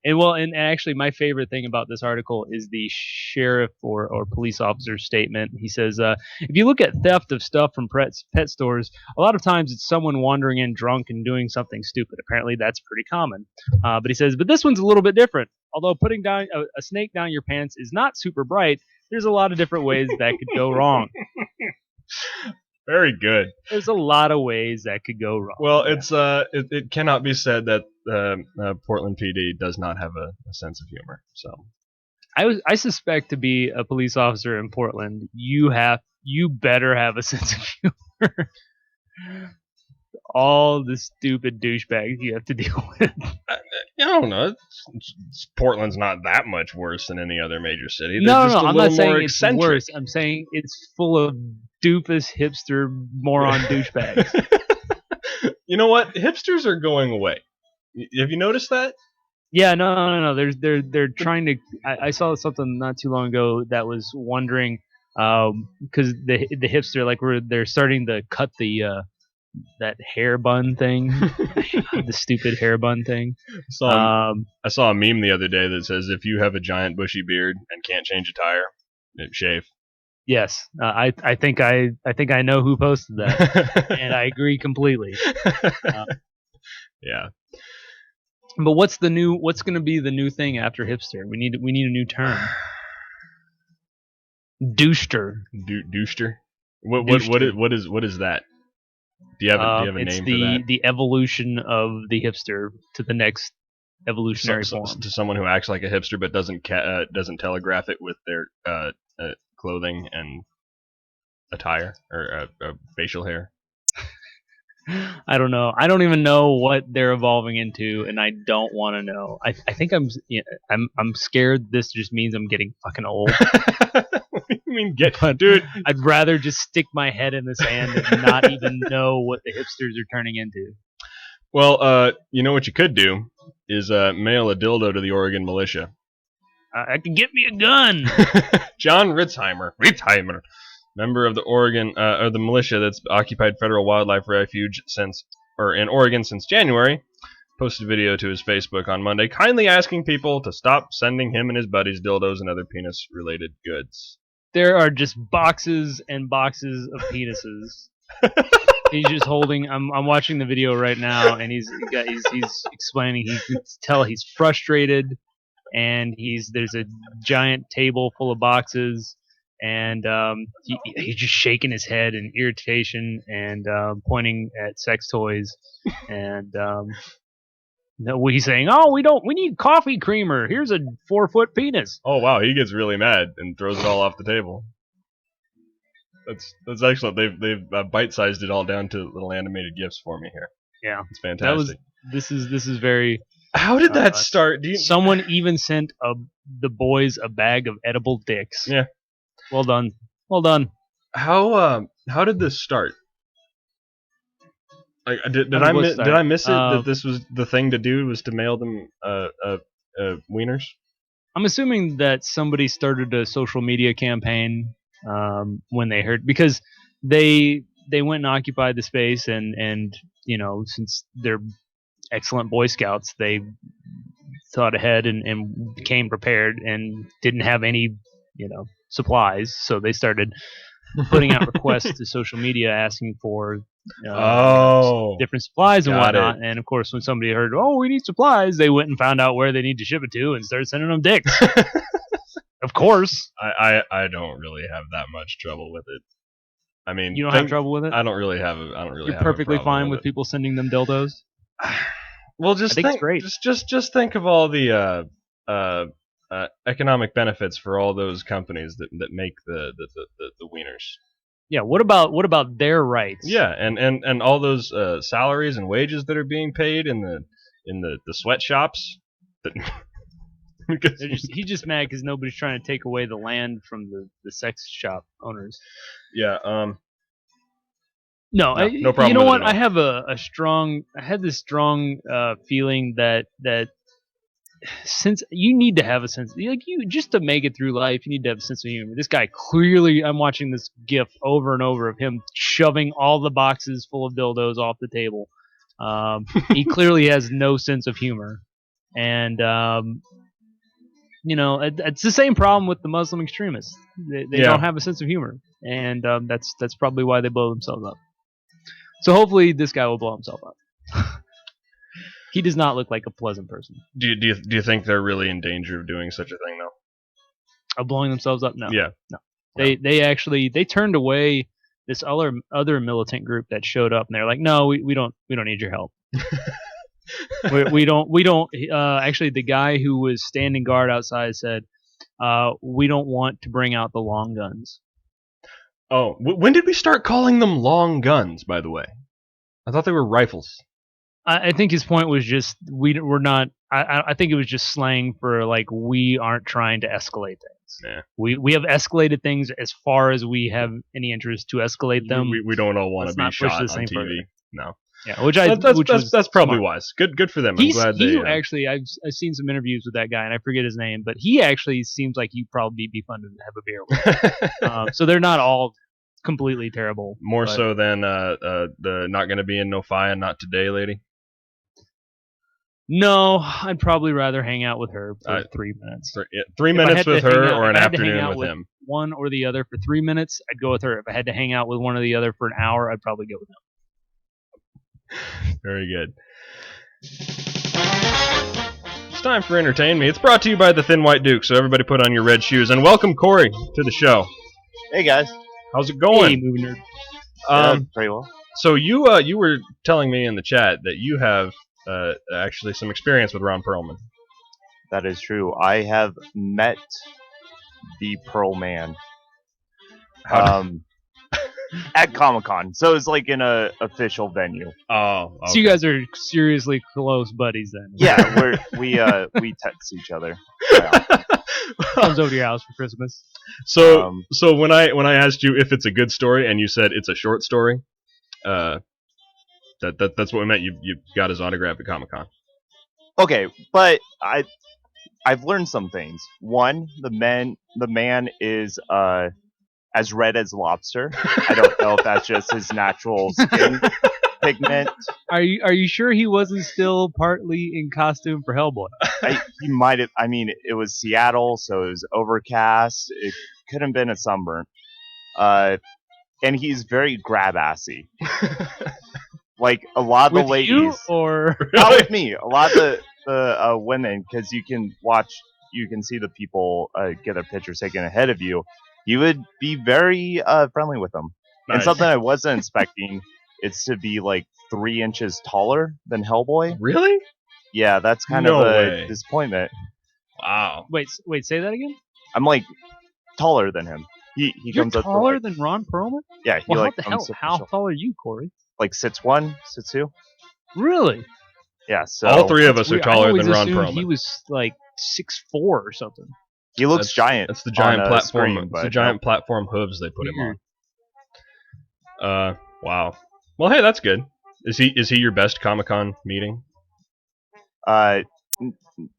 And actually, my favorite thing about this article is the sheriff or police officer's statement. He says, if you look at theft of stuff from pet stores, a lot of times it's someone wandering in drunk and doing something stupid. Apparently, that's pretty common. But he says, but this one's a little bit different. Although putting down a snake down your pants is not super bright, there's a lot of different ways that could go wrong. Very good. There's a lot of ways that could go wrong. Well, it cannot be said that Portland PD does not have a sense of humor. So, I suspect to be a police officer in Portland, you have you better have a sense of humor. All the stupid douchebags you have to deal with. I don't know. Portland's not that much worse than any other major city. They're No, just a I'm little not saying more it's eccentric. worse. I'm saying it's full of doofus hipster moron douchebags. You know what? Hipsters are going away. Have you noticed that? Yeah, no. They're trying to. I saw something not too long ago that was wondering, because the hipster they're starting to cut the that hair bun thing, the stupid hair bun thing. I saw a meme the other day that says if you have a giant bushy beard and can't change a tire, shave. Yes, I think I know who posted that, and I agree completely. Yeah. But what's going to be the new thing after hipster? We need a new term. Douchester. Douchester. What is that? Do you have a name for that? It's the evolution of the hipster to the next evolutionary form. To someone who acts like a hipster but doesn't telegraph it with their clothing and attire or facial hair. I don't know. I don't even know what they're evolving into, and I don't want to know. I think I'm scared. This just means I'm getting fucking old. What do you mean dude? I'd rather just stick my head in the sand and not even know what the hipsters are turning into. Well, you know what you could do is mail a dildo to the Oregon militia. I can get me a gun. John Ritzheimer, member of the Oregon or the militia that's occupied federal wildlife refuge in Oregon since January, posted a video to his Facebook on Monday, kindly asking people to stop sending him and his buddies dildos and other penis-related goods. There are just boxes and boxes of penises. He's just holding. I'm watching the video right now, and he's explaining. He can tell he's frustrated, and there's a giant table full of boxes. And he's just shaking his head in irritation and pointing at sex toys. And he's saying, "Oh, we need coffee creamer. Here's a 4-foot penis." Oh wow, he gets really mad and throws it all off the table. That's excellent. They've bite-sized it all down to little animated GIFs for me here. Yeah, it's fantastic. This is very. How did that start? Someone even sent the boys a bag of edible dicks. Yeah. Well done. How did this start? Did I miss it that this was the thing to do was to mail them wieners? I'm assuming that somebody started a social media campaign when they heard, because they went and occupied the space and since they're excellent Boy Scouts, they thought ahead and came prepared and didn't have any supplies, so they started putting out requests to social media asking for different supplies and whatnot. And of course, when somebody heard, "Oh, we need supplies," they went and found out where they need to ship it to and started sending them dicks. Of course. I don't really have that much trouble with it. I mean, you don't have trouble with it? I don't really have. You're perfectly fine with people sending them dildos. Well, just I think it's great. Just think of all the economic benefits for all those companies that make the wieners. Yeah. What about their rights? Yeah, and all those salaries and wages that are being paid in the sweatshops. He's just mad because nobody's trying to take away the land from the sex shop owners. Yeah. No problem. You know what? I have I had this strong feeling that since you need to have a sense, just to make it through life, you need to have a sense of humor. This guy clearly, I'm watching this GIF over and over of him shoving all the boxes full of dildos off the table. He clearly has no sense of humor, and it's the same problem with the Muslim extremists. They don't have a sense of humor, and that's probably why they blow themselves up. So hopefully this guy will blow himself up. He does not look like a pleasant person. Do you think they're really in danger of doing such a thing though? Of blowing themselves up? No. Yeah. No. They turned away this other militant group that showed up, and they're like, "No, we don't need your help." we don't. Actually, the guy who was standing guard outside said, "We don't want to bring out the long guns." Oh, when did we start calling them long guns? By the way, I thought they were rifles. I think his point was just we're not. I think it was just slang for like we aren't trying to escalate things. Yeah. We have escalated things as far as we have any interest to escalate them. We don't all want Let's to be not push shot this on thing TV. further. No. Yeah, which was that's probably smart. wise. Good for them. I'm He's, glad he they. actually, I've seen some interviews with that guy, and I forget his name, but he actually seems like he'd probably be fun to have a beer with. So they're not all completely terrible. More but- so than the not going to be in no fire, not today, lady. No, I'd probably rather hang out with her for Uh, 3 minutes. 3 If I minutes had to with hang her out- or if an I had to hang afternoon out with him. One or the other for 3 minutes, I'd go with her. If I had to hang out with one or the other for an hour, I'd probably go with him. Very good. It's time for Entertain Me. It's brought to you by the Thin White Duke, so everybody put on your red shoes. And welcome, Corey, to the show. Hey guys. How's it going? Hey, movie nerd. Pretty well. So you were telling me in the chat that you have actually some experience with Ron Perlman. That is true. I have met the Pearl Man. At Comic-Con. So it's like in a official venue. Oh, okay. So you guys are seriously close buddies then? Yeah, we text each other. Comes over to your house for Christmas. So when I asked you if it's a good story and you said it's a short story, that's what we meant. You got his autograph at Comic-Con. Okay, but I've learned some things. One, the man is as red as lobster. I don't know if that's just his natural skin pigment. Are you sure he wasn't still partly in costume for Hellboy? He might have. I mean, it was Seattle, so it was overcast. It could have been a sunburn. And he's very grab-assy. Like a lot of With the ladies, you, or not with me. A lot of the women, because you can see the people get their pictures taken ahead of you. You would be very friendly with them. Nice. And something I wasn't expecting is to be like 3 inches taller than Hellboy. Really? Yeah, that's kind No of a way. disappointment. Wow. wait, say that again. I'm like taller than him. He You're comes up to, taller like, than Ron Perlman? yeah. He Well, like how the comes hell? up How to- tall are you, Corey? like 6'1", 6'2". Really? Yeah. So All three of us are Weird. I taller always than Ron assumed Perlman. He was like 6'4" or something. he looks giant. That's the giant on, platform. screen, It's but the giant platform hooves they put him Weird. on. Wow. Well, hey, that's good. Is he your best Comic-Con meeting?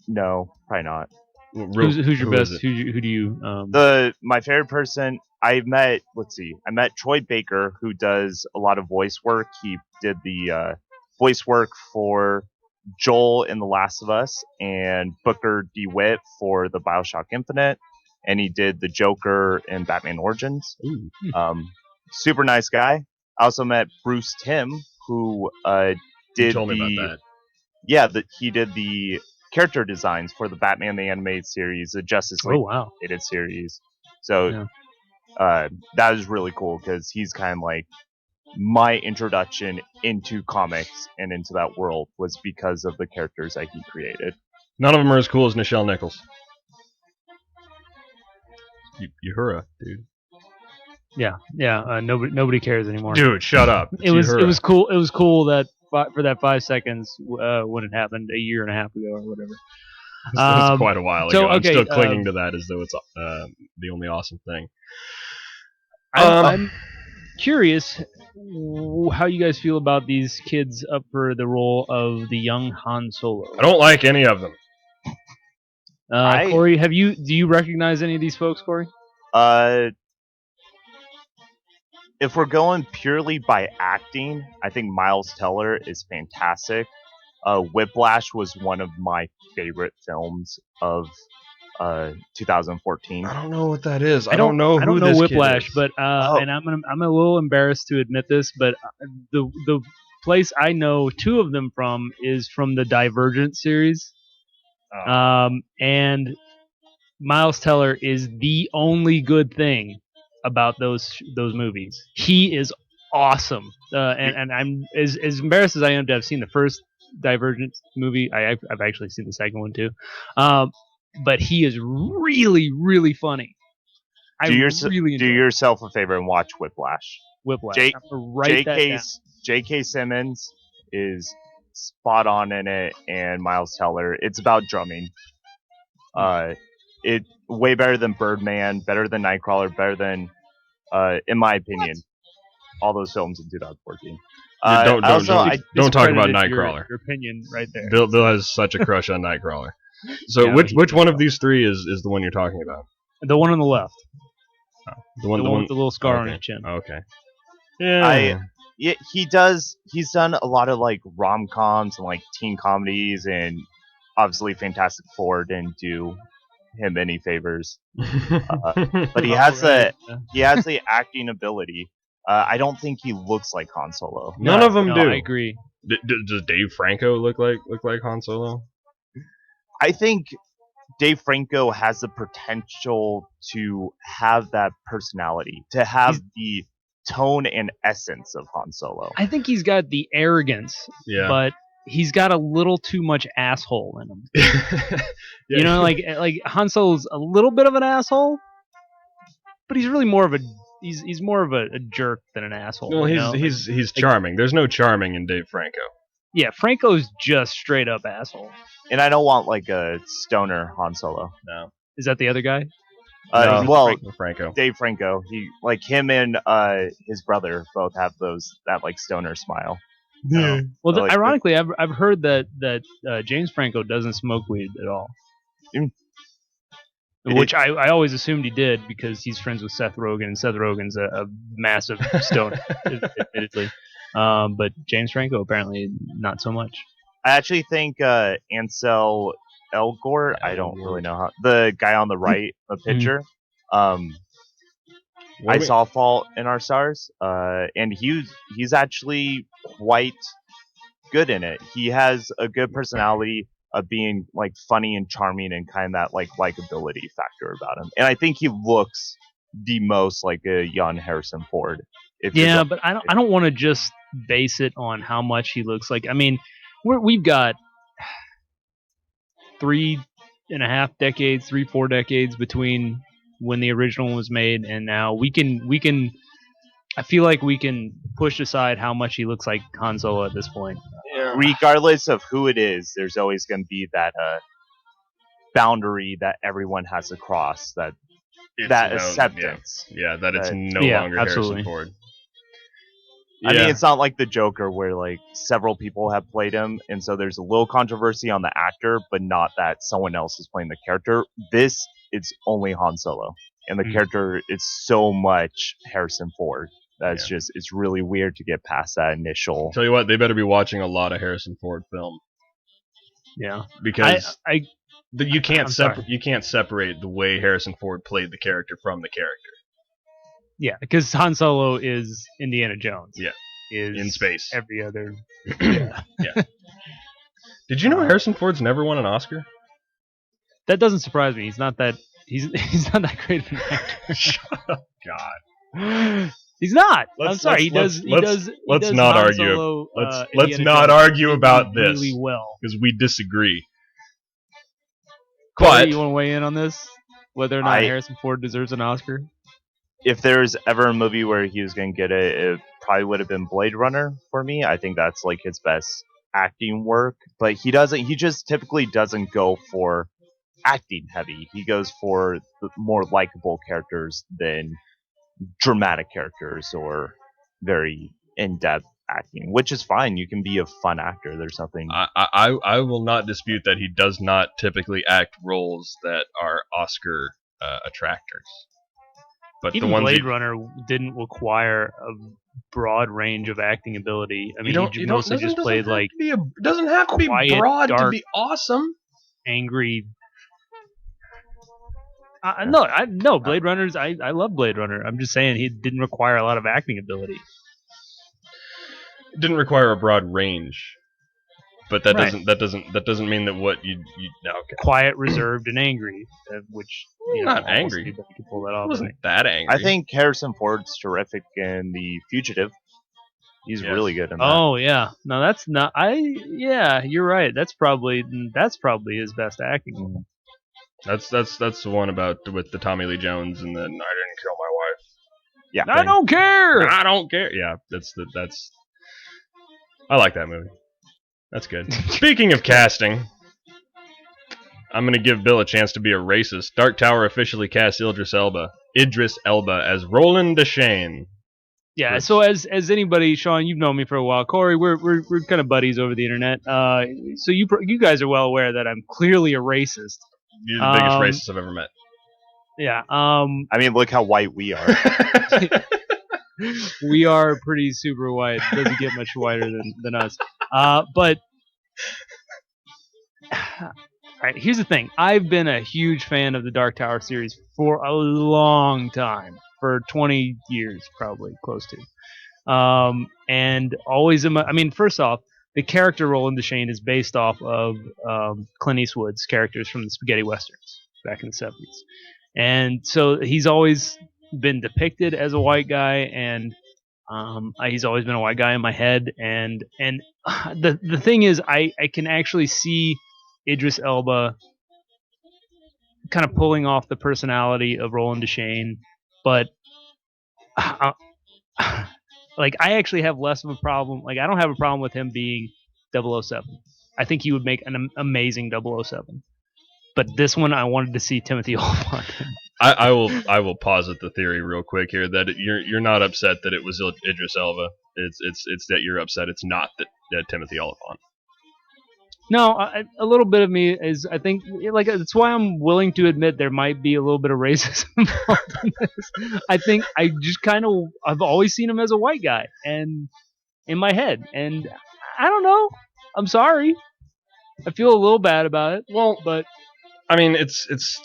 No, probably not. Who's your who is best? it? Who do you? My favorite person I met. I met Troy Baker, who does a lot of voice work. He did the voice work for Joel in The Last of Us, and Booker DeWitt for the BioShock Infinite, and he did the Joker in Batman Origins. Super nice guy. I also met Bruce Timm, who did You told me about that. Yeah, he did the character designs for the Batman the Animated Series, the Justice League Oh wow. animated series. So that was really cool because he's kind of like my introduction into comics and into that world was because of the characters that he created. None of them are as cool as Nichelle Nichols. Uhura, dude. Yeah. Nobody cares anymore. Dude, shut up. It was cool. It was cool that for that 5 seconds when it happened a year and a half ago or whatever. It was quite a while ago. so, I'm okay, still clinging to that as though it's the only awesome thing. I'm curious how you guys feel about these kids up for the role of the young Han Solo. I don't like any of them. Corey, do you recognize any of these folks, Corey? If we're going purely by acting, I think Miles Teller is fantastic. Whiplash was one of my favorite films of 2014. I don't know what that is. I don't know this Whiplash, kid is. but and I'm a little embarrassed to admit this, but the place I know two of them from is from the Divergent series, and Miles Teller is the only good thing about those movies. He is awesome, and I'm as embarrassed as I am to have seen the first Divergent movie. I've actually seen the second one too, but he is really, really funny. I do really enjoyed yourself a favor and watch Whiplash. Whiplash. Jake- I'm gonna write that down. J.K. Simmons is spot on in it, and Miles Teller. It's about drumming. It way better than Birdman, better than Nightcrawler, better than, in my opinion, all those films in 2014. Don't talk about Discredited Nightcrawler. Your opinion right there. Bill has such a crush on Nightcrawler. So Yeah, which one of these three is the one you're talking about? The one on the left. The one with the little scar on okay. his chin. Okay. Yeah. He's done a lot of like rom-coms and like teen comedies, and obviously Fantastic Four didn't do him any favors. But he has the acting ability. I don't think he looks like Han Solo. None of them do. I agree. Does Dave Franco look like Han Solo? I think Dave Franco has the potential to have that personality, to have the tone and essence of Han Solo. I think he's got the arrogance, but he's got a little too much asshole in him. You know, like Han Solo's a little bit of an asshole, but he's really more of a he's more of a jerk than an asshole. Well, you know? he's charming. There's no charming in Dave Franco. Yeah, Franco's just straight up asshole. And I don't want like a stoner Han Solo. No. Is that the other guy? No, well, Franco. Dave Franco. He like him and his brother both have that like stoner smile. Yeah. Well, like ironically, I've heard that James Franco doesn't smoke weed at all. Which I always assumed he did because he's friends with Seth Rogen, and Seth Rogen's a massive stoner, admittedly. But James Franco apparently not so much. I actually think Ansel Elgort, I don't really know how, the guy on the right, the pitcher, I saw Fault in Our Stars, and he's actually quite good in it. He has a good personality of being like funny and charming and kind of that like likability factor about him. And I think he looks the most like a young Harrison Ford. Yeah, but I don't want to just base it on how much he looks like. I mean, we've got 3-4 decades between when the original was made and now. We can I feel like we can push aside how much he looks like Han Solo at this point. Yeah. Regardless of who it is, there's always going to be that boundary that everyone has to cross, that acceptance. Yeah, that it's no longer absolutely. Harrison Ford. I mean, it's not like the Joker where like several people have played him, and so there's a little controversy on the actor, but not that someone else is playing the character. This, it's only Han Solo, and the character is so much Harrison Ford. That's just, it's really weird to get past that initial. Tell you what, they better be watching a lot of Harrison Ford film. Yeah, because you can't separate the way Harrison Ford played the character from the character. Yeah, because Han Solo is Indiana Jones. Yeah, is in space. Every other. Yeah. Did you know Harrison Ford's never won an Oscar? That doesn't surprise me. He's not that not that great of an actor. Shut up, God. He's not. I'm sorry. He does. Let's not argue. Solo, let's not argue about this really well because we disagree. Corey, you want to weigh in on this? Whether or not Harrison Ford deserves an Oscar? If there's ever a movie where he was going to get it probably would have been Blade Runner for me. I think that's like his best acting work. But he just typically doesn't go for acting heavy. He goes for the more likable characters than dramatic characters or very in-depth acting, which is fine. You can be a fun actor. There's nothing. I will not dispute that he does not typically act roles that are Oscar attractors. But even the ones Blade Runner didn't require a broad range of acting ability. I mean, he mostly just played like. Doesn't have to be broad to be awesome. Angry. No, Blade Runners. I love Blade Runner. I'm just saying he didn't require a lot of acting ability. It didn't require a broad range, but that doesn't mean that what you okay. Quiet, reserved, and angry, which not angry. You can pull that off. Wasn't that angry? I think Harrison Ford's terrific in The Fugitive. He's really good in that. Oh yeah, no, that's not. Yeah, you're right. That's probably his best acting. That's the one about with the Tommy Lee Jones and then I didn't kill my wife. Yeah. I don't care. I don't care. Yeah, that's. I like that movie. That's good. Speaking of casting, I'm gonna give Bill a chance to be a racist. Dark Tower officially cast Idris Elba as Roland Deschain. Yeah. So as anybody, Sean, you've known me for a while. Corey, we're kind of buddies over the internet. So you guys are well aware that I'm clearly a racist. You're the biggest racist I've ever met. Yeah. I mean, look how white we are. We are pretty super white. Doesn't get much whiter than us. But all right, here's the thing. I've been a huge fan of the Dark Tower series for a long time, for 20 years, probably close to. And always, first off, the character Roland Deschain is based off of Clint Eastwood's characters from the spaghetti westerns back in the 70s. And so he's always been depicted as a white guy, and he's always been a white guy in my head. And the thing is, I can actually see Idris Elba kind of pulling off the personality of Roland Deschain, but like I actually have less of a problem. Like I don't have a problem with him being 007. I think he would make an amazing 007. But this one, I wanted to see Timothy Olyphant. I will posit the theory real quick here that you're not upset that it was Idris Elba. It's that you're upset it's not that Timothy Olyphant. No, a little bit of me is, I think, like that's why I'm willing to admit there might be a little bit of racism involved in this. I think I've always seen him as a white guy, and in my head, and I don't know. I'm sorry. I feel a little bad about it. Well, but I mean,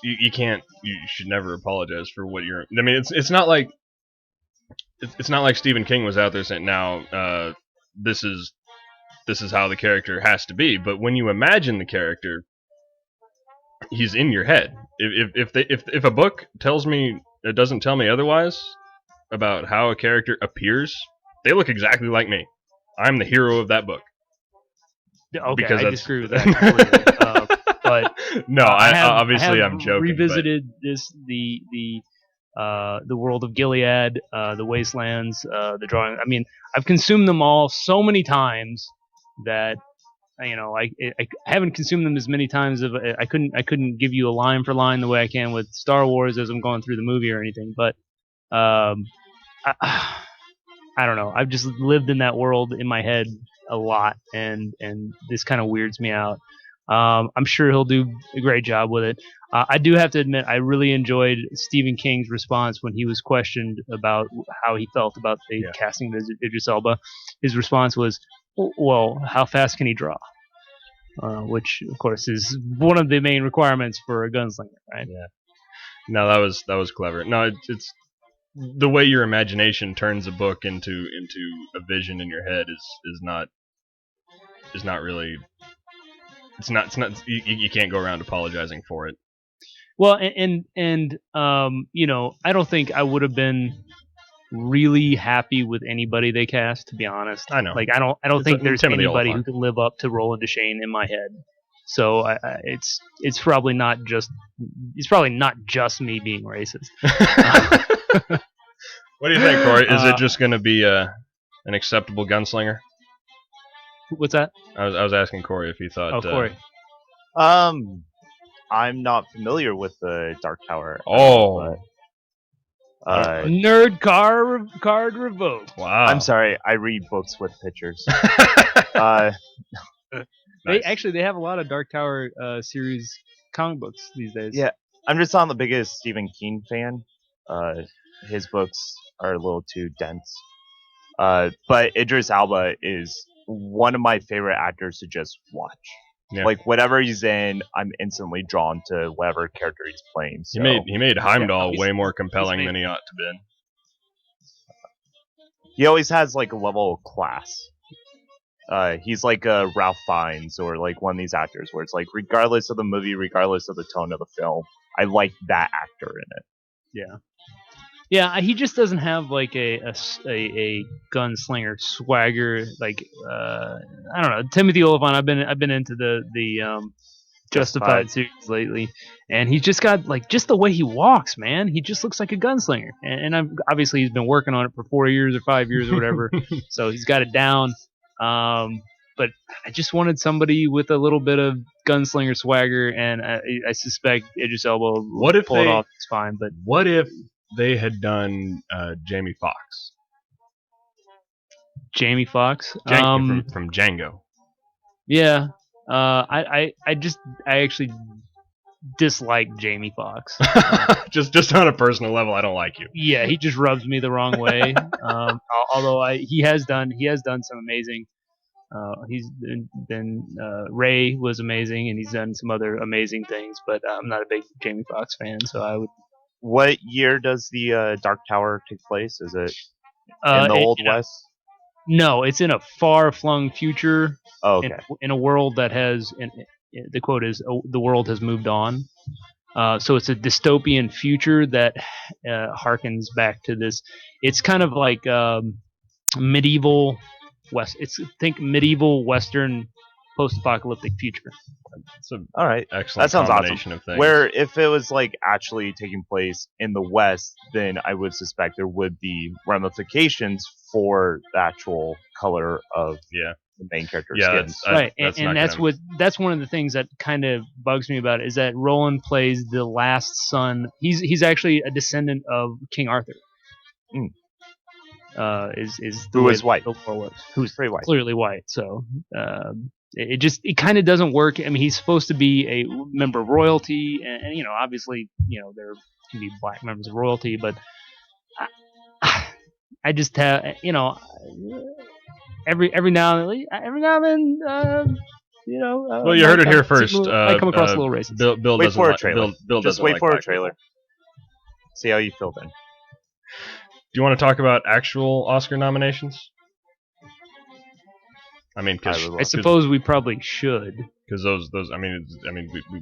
you can't, you should never apologize for what you're. I mean, it's not like Stephen King was out there saying now this is how the character has to be. But when you imagine the character, he's in your head. If a book tells me it doesn't tell me otherwise about how a character appears, they look exactly like me. I'm the hero of that book. Okay, because I disagree with that completely. But no, I'm joking. Revisited the world of Gilead, the Wastelands, the drawing. I mean, I've consumed them all so many times that I haven't consumed them as many times. I couldn't give you a line for line the way I can with Star Wars as I'm going through the movie or anything. But I don't know. I've just lived in that world in my head a lot, and this kind of weirds me out. I'm sure he'll do a great job with it. I do have to admit, I really enjoyed Stephen King's response when he was questioned about how he felt about the casting of Idris Elba. His response was, well, how fast can he draw? Which, of course, is one of the main requirements for a gunslinger, right? Yeah. No, that was clever. No, it's the way your imagination turns a book into a vision in your head is not really. It's not. You can't go around apologizing for it. Well, and I don't think I would have been really happy with anybody they cast, to be honest. I know. Like I don't think there's anybody who can live up to Roland Deschain in my head. So it's probably not just me being racist. What do you think, Corey? Is it just going to be an acceptable gunslinger? What's that? I was asking Corey if he thought. Oh, Corey. I'm not familiar with the Dark Tower. Oh. Nerd card revoked. Wow. I'm sorry. I read books with pictures. They have a lot of Dark Tower series comic books these days. Yeah, I'm just not the biggest Stephen King fan. His books are a little too dense. But Idris Elba is one of my favorite actors to just watch. Yeah. Like whatever he's in, I'm instantly drawn to whatever character he's playing. So, he made Heimdall way more compelling than he ought to be. He always has like a level of class. He's like Ralph Fiennes or like one of these actors where it's like regardless of the movie, regardless of the tone of the film, I like that actor in it. Yeah. Yeah, he just doesn't have like a gunslinger swagger. Like I don't know, Timothy Olyphant. I've been into the Justified series lately, and he's just got like just the way he walks, man. He just looks like a gunslinger, and obviously he's been working on it for 4 years or 5 years or whatever, so he's got it down. But I just wanted somebody with a little bit of gunslinger swagger, and I suspect Idris Elba will pull it off. It's fine, but what if they had done Jamie Foxx? Jamie Foxx, from Django. Yeah. I actually dislike Jamie Foxx. just on a personal level, I don't like you. Yeah, he just rubs me the wrong way. Although he has done some amazing. He's been Ray was amazing, and he's done some other amazing things. But I'm not a big Jamie Foxx fan, so I would. What year does the Dark Tower take place? Is it in the Old West? No, it's in a far-flung future. Oh, okay. In a world that has, the quote is, the world has moved on. So it's a dystopian future that harkens back to this. It's kind of like medieval medieval Western post-apocalyptic future. All right, excellent. That sounds combination awesome. Of things. Where if it was like actually taking place in the West, then I would suspect there would be ramifications for the actual color of the main character's skin. Right, that's one of the things that kind of bugs me about it is that Roland plays the last son. He's actually a descendant of King Arthur. Who is white? Who's pretty white? Clearly white. So it kind of doesn't work. I mean, he's supposed to be a member of royalty, and obviously, there can be black members of royalty, but I just have, every now and then, well, you heard it here first. I come across a little racist. Bill wait doesn't for a like, trailer. Bill Just doesn't wait like for a black trailer. people. See how you feel then. Do you want to talk about actual Oscar nominations? I mean, I suppose we probably should. Because those. I mean,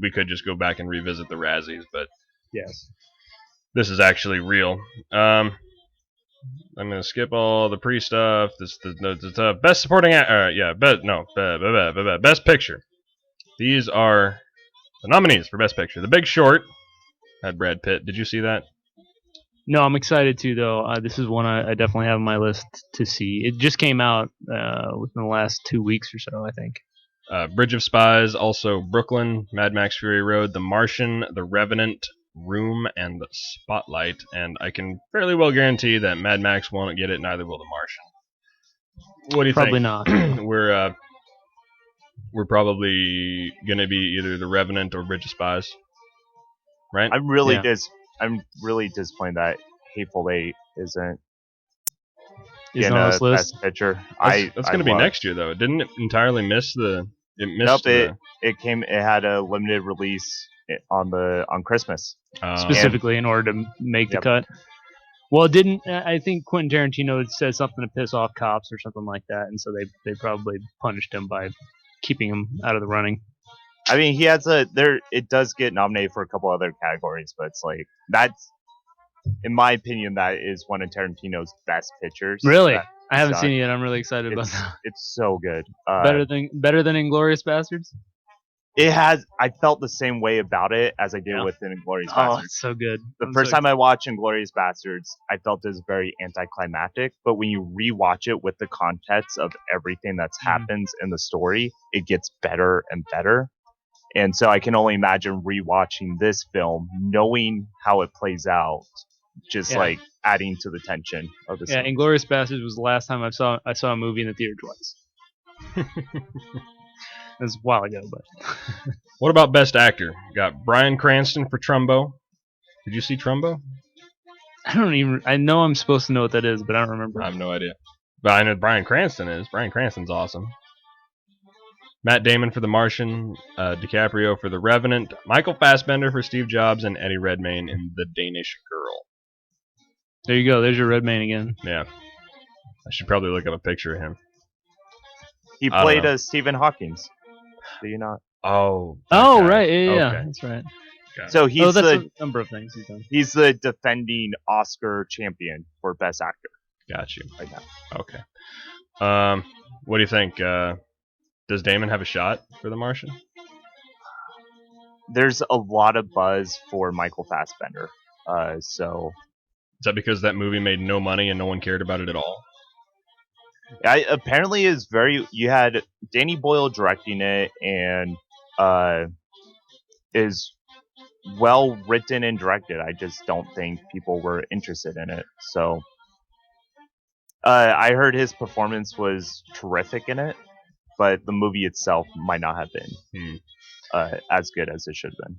we could just go back and revisit the Razzies, but yes, this is actually real. I'm gonna skip all the pre stuff. The best supporting best picture. These are the nominees for best picture. The Big Short had Brad Pitt. Did you see that? No, I'm excited to though. This is one I definitely have on my list to see. It just came out within the last 2 weeks or so, I think. Bridge of Spies, also Brooklyn, Mad Max Fury Road, The Martian, The Revenant, Room, and Spotlight. And I can fairly well guarantee that Mad Max won't get it, neither will The Martian. What do you Probably think? Probably not. We're probably gonna be either The Revenant or Bridge of Spies, right? I'm really disappointed that Hateful Eight isn't in on this list. Best Picture. That's going to be next year, though. Didn't it entirely miss the? It missed. Nope, it had a limited release on Christmas, specifically in order to make the cut. Well, it didn't. I think Quentin Tarantino said something to piss off cops or something like that, and so they probably punished him by keeping him out of the running. I mean, it does get nominated for a couple other categories, but it's like that's, in my opinion, that is one of Tarantino's best pictures. Really? I haven't seen it yet. I'm really excited about that. It's so good. Better than Inglourious Basterds? It has. I felt the same way about it as I did with Inglourious Basterds. Oh, it's so good. The first time I watched Inglourious Basterds, I felt it was very anticlimactic. But when you rewatch it with the context of everything that happens in the story, it gets better and better. And so I can only imagine rewatching this film, knowing how it plays out, just like adding to the tension of the scene. Inglourious Basterds was the last time I saw a movie in the theater twice. It was a while ago, but. What about Best Actor? Got Bryan Cranston for Trumbo. Did you see Trumbo? I know I'm supposed to know what that is, but I don't remember. I have no idea. But I know Bryan Cranston is. Bryan Cranston's awesome. Matt Damon for The Martian, DiCaprio for The Revenant, Michael Fassbender for Steve Jobs, and Eddie Redmayne in The Danish Girl. There you go. There's your Redmayne again. Yeah. I should probably look up a picture of him. He played Stephen Hawking. Do you not? Oh. Right. Yeah, that's right. So he's a number of things he's done. He's the defending Oscar champion for Best Actor. Got you. Right now. Okay. What do you think? Does Damon have a shot for The Martian? there's a lot of buzz for Michael Fassbender. So Is that because that movie made no money and no one cared about it at all? apparently is very. You had Danny Boyle directing it, and is well written and directed. I just don't think people were interested in it. So I heard his performance was terrific in it, but the movie itself might not have been as good as it should have been.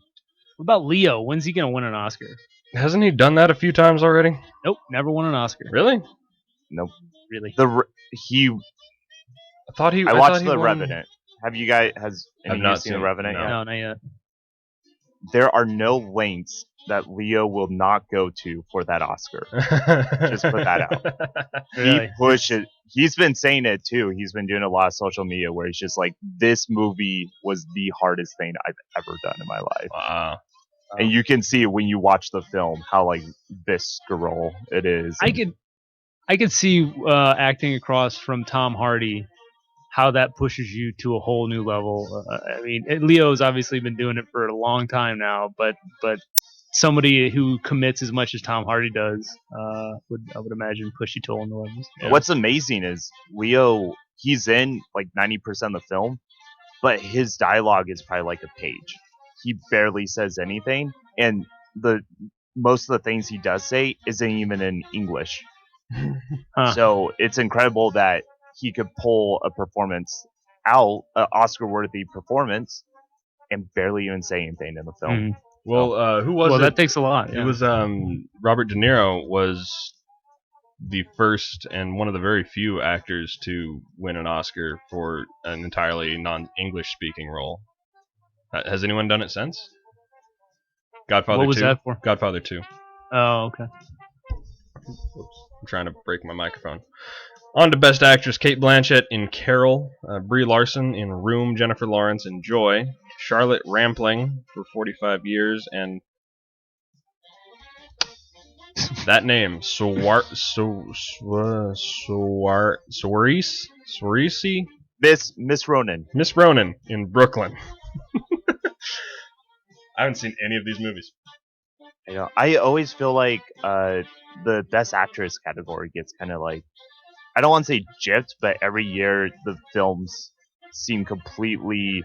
What about Leo? When's he gonna win an Oscar? Hasn't he done that a few times already? Nope, never won an Oscar. Really? Nope. Really? I thought he. I I watched thought he The won- Revenant. Have you guys? Has I've anyone not seen seen The it, Revenant no. yet? No, not yet. There are no lengths that Leo will not go to for that Oscar. Just put that out. Really? He pushes. He's been saying it too. He's been doing a lot of social media where he's just like, "This movie was the hardest thing I've ever done in my life." Wow. And you can see when you watch the film how like visceral it is. I could see acting across from Tom Hardy, how that pushes you to a whole new level. I mean, Leo's obviously been doing it for a long time now, but somebody who commits as much as Tom Hardy does I would imagine push you to all new levels. Yeah. What's amazing is Leo. He's in like 90% of the film, but his dialogue is probably like a page. He barely says anything, and the most of the things he does say isn't even in English. Huh. So it's incredible that he could pull a performance out, an Oscar-worthy performance, and barely even say anything in the film. Mhm. Well, who was Well, it? that takes a lot. It Yeah. was Robert De Niro was the first and one of the very few actors to win an Oscar for an entirely non-English speaking role. Has anyone done it since? Godfather What was 2? that for? Godfather 2. Oh, okay. Oops, I'm trying to break my microphone. On to Best Actress: Kate Blanchett in Carol, Brie Larson in Room, Jennifer Lawrence in Joy, Charlotte Rampling for 45 years, and that name, Swarisi? Miss Ronan. Miss Ronan in Brooklyn. I haven't seen any of these movies. You know, I always feel like the Best Actress category gets kind of like, I don't want to say gypped, but every year the films seem completely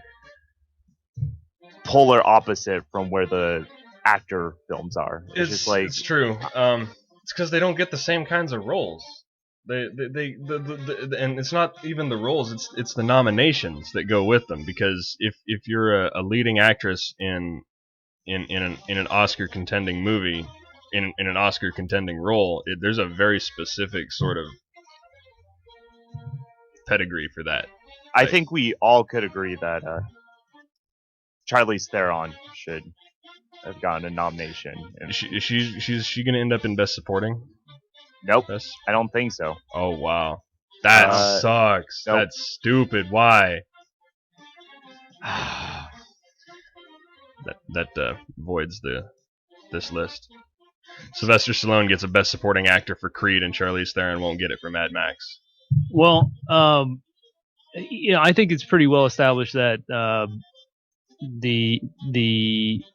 polar opposite from where the actor films are. It's just like, it's true. It's because they don't get the same kinds of roles. And it's not even the roles. It's the nominations that go with them. Because if you're a leading actress in an Oscar contending movie, in an Oscar contending role, there's a very specific sort of pedigree for that. I think we all could agree that Charlize Theron should have gotten a nomination. Is she gonna end up in Best Supporting? Nope, Best? I don't think so. Oh wow, that sucks. Nope. That's stupid. Why? that voids this list. Sylvester Stallone gets a Best Supporting Actor for Creed, and Charlize Theron won't get it for Mad Max. Well, I think it's pretty well established that the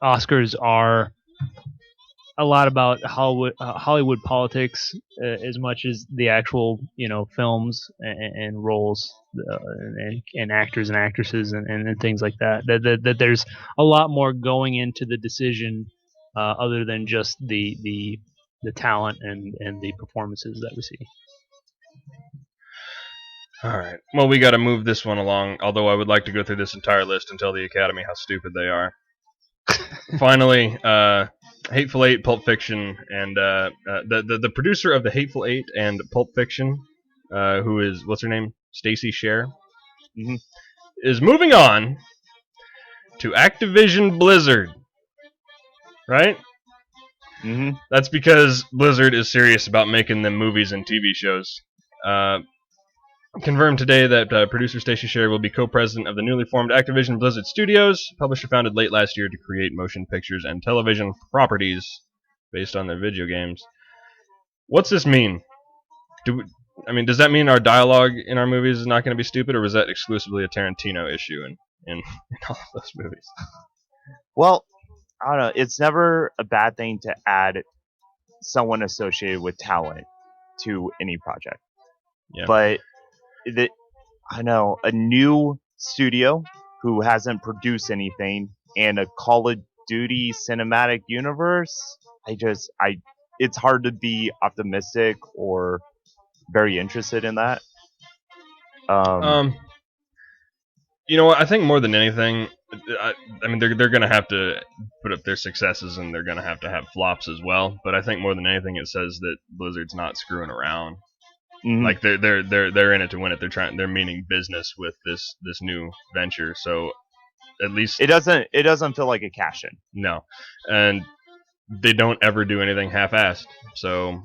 Oscars are a lot about Hollywood politics as much as the actual films and roles and actors and actresses and things like that. That there's a lot more going into the decision other than just the talent and the performances that we see. All right. Well, we got to move this one along. Although I would like to go through this entire list and tell the Academy how stupid they are. Finally, Hateful Eight, Pulp Fiction, and the producer of the Hateful Eight and Pulp Fiction, who is what's her name, Stacey Sher, is moving on to Activision Blizzard. Right? Mm-hmm. That's because Blizzard is serious about making them movies and TV shows. Confirmed today that producer Stacey Sher will be co-president of the newly formed Activision Blizzard Studios, publisher founded late last year to create motion pictures and television properties based on their video games. What's this mean? Does that mean our dialogue in our movies is not going to be stupid, or was that exclusively a Tarantino issue in all of those movies? Well, I don't know. It's never a bad thing to add someone associated with talent to any project. Yeah. But I know a new studio who hasn't produced anything and a Call of Duty cinematic universe. It's hard to be optimistic or very interested in that. You know what? I think more than anything, I mean, they're gonna have to put up their successes and they're gonna have to have flops as well. But I think more than anything, it says that Blizzard's not screwing around. Like they're in it to win it. They're meaning business with this new venture. So at least it doesn't feel like a cash in. No, and they don't ever do anything half-assed. So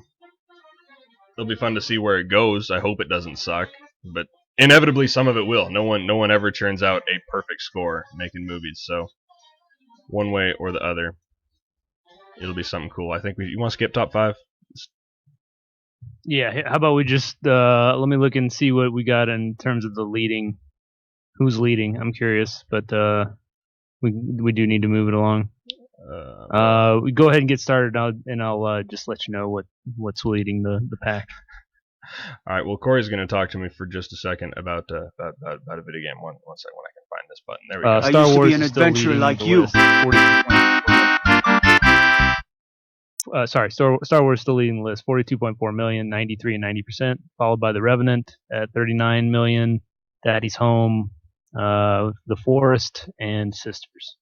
it'll be fun to see where it goes. I hope it doesn't suck, but inevitably some of it will. No one ever churns out a perfect score making movies. So one way or the other, it'll be something cool. I think you want to skip top 5. Yeah, how about we just let me look and see what we got in terms of the leading. Who's leading? I'm curious, but we do need to move it along. We go ahead and get started, and I'll just let you know what's leading the pack. All right. Well, Corey's going to talk to me for just a second about a video game. One second, when I can find this button. There we go. Star Wars is still leading like you. Star Wars still leading the list, 42.4 million, 93 and 90%, followed by The Revenant at 39 million, Daddy's Home, The Forest, and Sisters.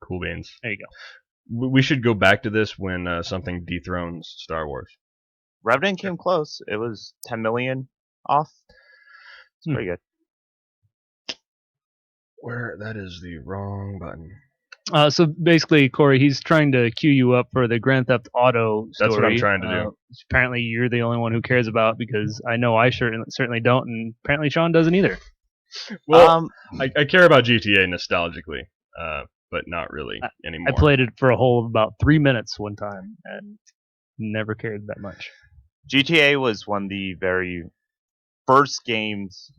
Cool beans. There you go. We should go back to this when something dethrones Star Wars. Revenant came close. It was 10 million off. It's pretty good. That is the wrong button. So basically, Corey, he's trying to cue you up for the Grand Theft Auto story. That's what I'm trying to do. Apparently, you're the only one who cares about, because I know I certainly don't, and apparently Sean doesn't either. Well, I care about GTA nostalgically, but not really anymore. I played it for a whole of about 3 minutes one time, and never cared that much. GTA was one of the very first games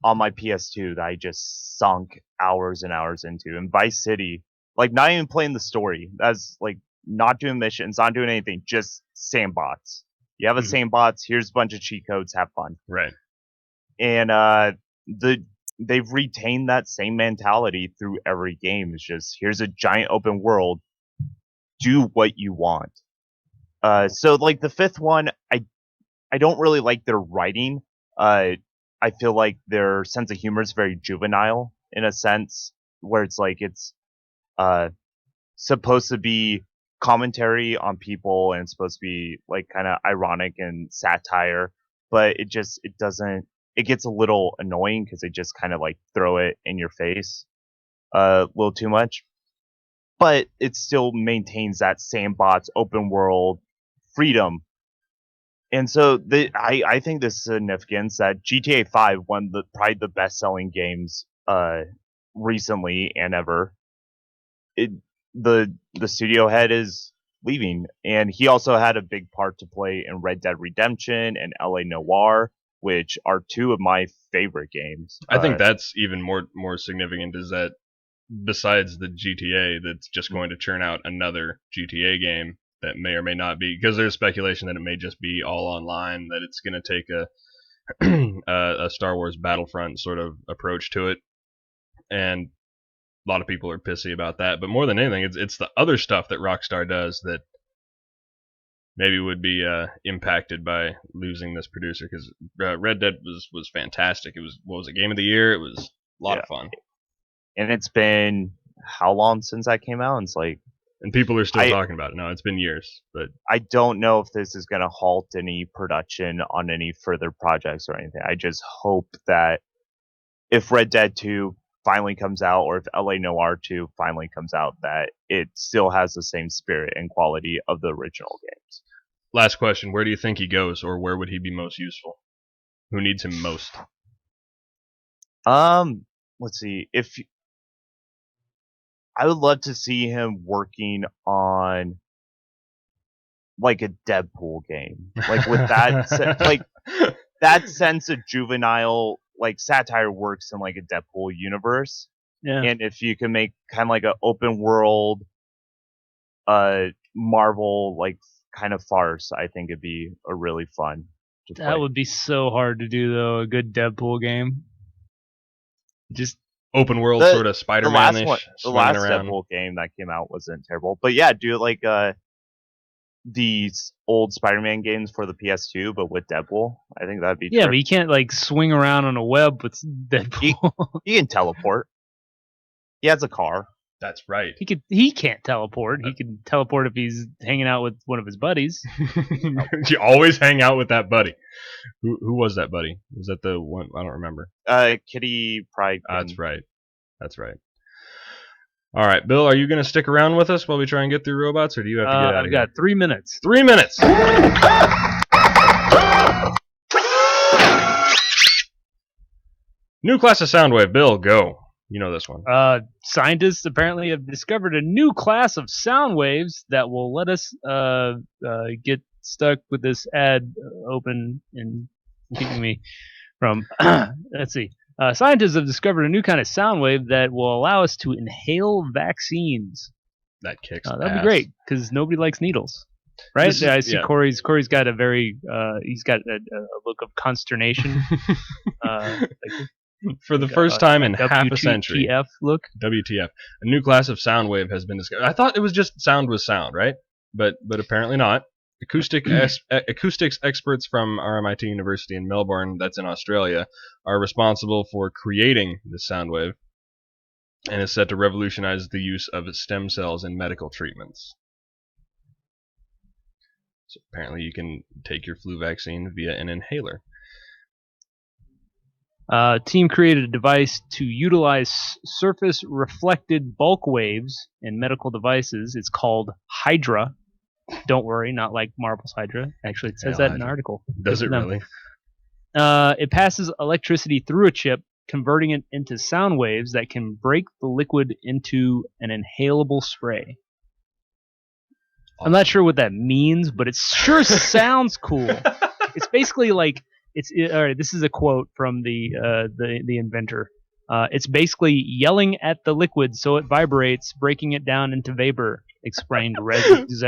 on my PS2 that I just sunk hours and hours into. And Vice City, like, not even playing the story. That's like not doing missions, not doing anything, just sandbots. You have a sandbots, here's a bunch of cheat codes, have fun. Right. And they've retained that same mentality through every game. It's just, here's a giant open world, do what you want. So like the fifth one, I don't really like their writing. I feel like their sense of humor is very juvenile in a sense, where it's like it's supposed to be commentary on people and it's supposed to be like kind of ironic and satire, but it doesn't. It gets a little annoying because they just kind of like throw it in your face a little too much. But it still maintains that sandbox open world freedom. And so I think the significance that GTA 5 won probably the best selling games recently and ever. The studio head is leaving, and he also had a big part to play in Red Dead Redemption and LA Noire, which are two of my favorite games. I think that's even more significant, is that besides the GTA that's just going to churn out another GTA game that may or may not be, because there's speculation that it may just be all online, that it's going to take a Star Wars Battlefront sort of approach to it, and a lot of people are pissy about that. But more than anything, it's the other stuff that Rockstar does that maybe would be impacted by losing this producer, because Red Dead was fantastic. It was a game of the year. It was a lot of fun. And it's been how long since that came out? It's like, and people are still talking about it. No, it's been years. But I don't know if this is going to halt any production on any further projects or anything. I just hope that if Red Dead 2 finally comes out, or if LA Noire 2 finally comes out, that it still has the same spirit and quality of the original games. Last question. Where do you think he goes, or where would he be most useful? Who needs him most? Let's see. I would love to see him working on like a Deadpool game, like with that, like that sense of juvenile, like satire works in like a Deadpool universe. Yeah. And if you can make kind of like an open world, Marvel like kind of farce, I think it'd be a really fun to play. That would be so hard to do, though. A good Deadpool game. Just open world sort of Spider-Man-ish. The last Deadpool game that came out wasn't terrible, but yeah, do it like these old Spider-Man games for the PS2, but with Deadpool. I think that'd be but you can't like swing around on a web with Deadpool. He can teleport. He has a car. That's right. He can't teleport. He can teleport if he's hanging out with one of his buddies. You always hang out with that buddy. Who was that buddy? Was that the one? I don't remember. Kitty Pryde. That's right. All right, Bill, are you going to stick around with us while we try and get through robots, or do you have to get out of I've here? got 3 minutes. 3 minutes! New class of Soundwave. Bill, go. You know this one. Scientists apparently have discovered a new class of sound waves that will let us get stuck with this ad open and keeping me from... Let's see. Scientists have discovered a new kind of sound wave that will allow us to inhale vaccines. That kicks That'd ass. be great, because nobody likes needles. Right? I see Corey's got a very... he's got a look of consternation. For the first time in half a century. WTF look? WTF. A new class of sound wave has been discovered. I thought it was just sound was sound, right? But apparently not. Acoustics experts from RMIT University in Melbourne, that's in Australia, are responsible for creating the sound wave and is set to revolutionize the use of stem cells in medical treatments. So apparently you can take your flu vaccine via an inhaler. Team created a device to utilize surface reflected bulk waves in medical devices. It's called Hydra. Don't worry, not like Marvel's Hydra. Actually, it says that in the article. Does it really? It passes electricity through a chip, converting it into sound waves that can break the liquid into an inhalable spray. I'm not sure what that means, but it sure sounds cool. It's basically like... all right, this is a quote from the inventor. It's basically yelling at the liquid so it vibrates, breaking it down into vapor, explained Dr.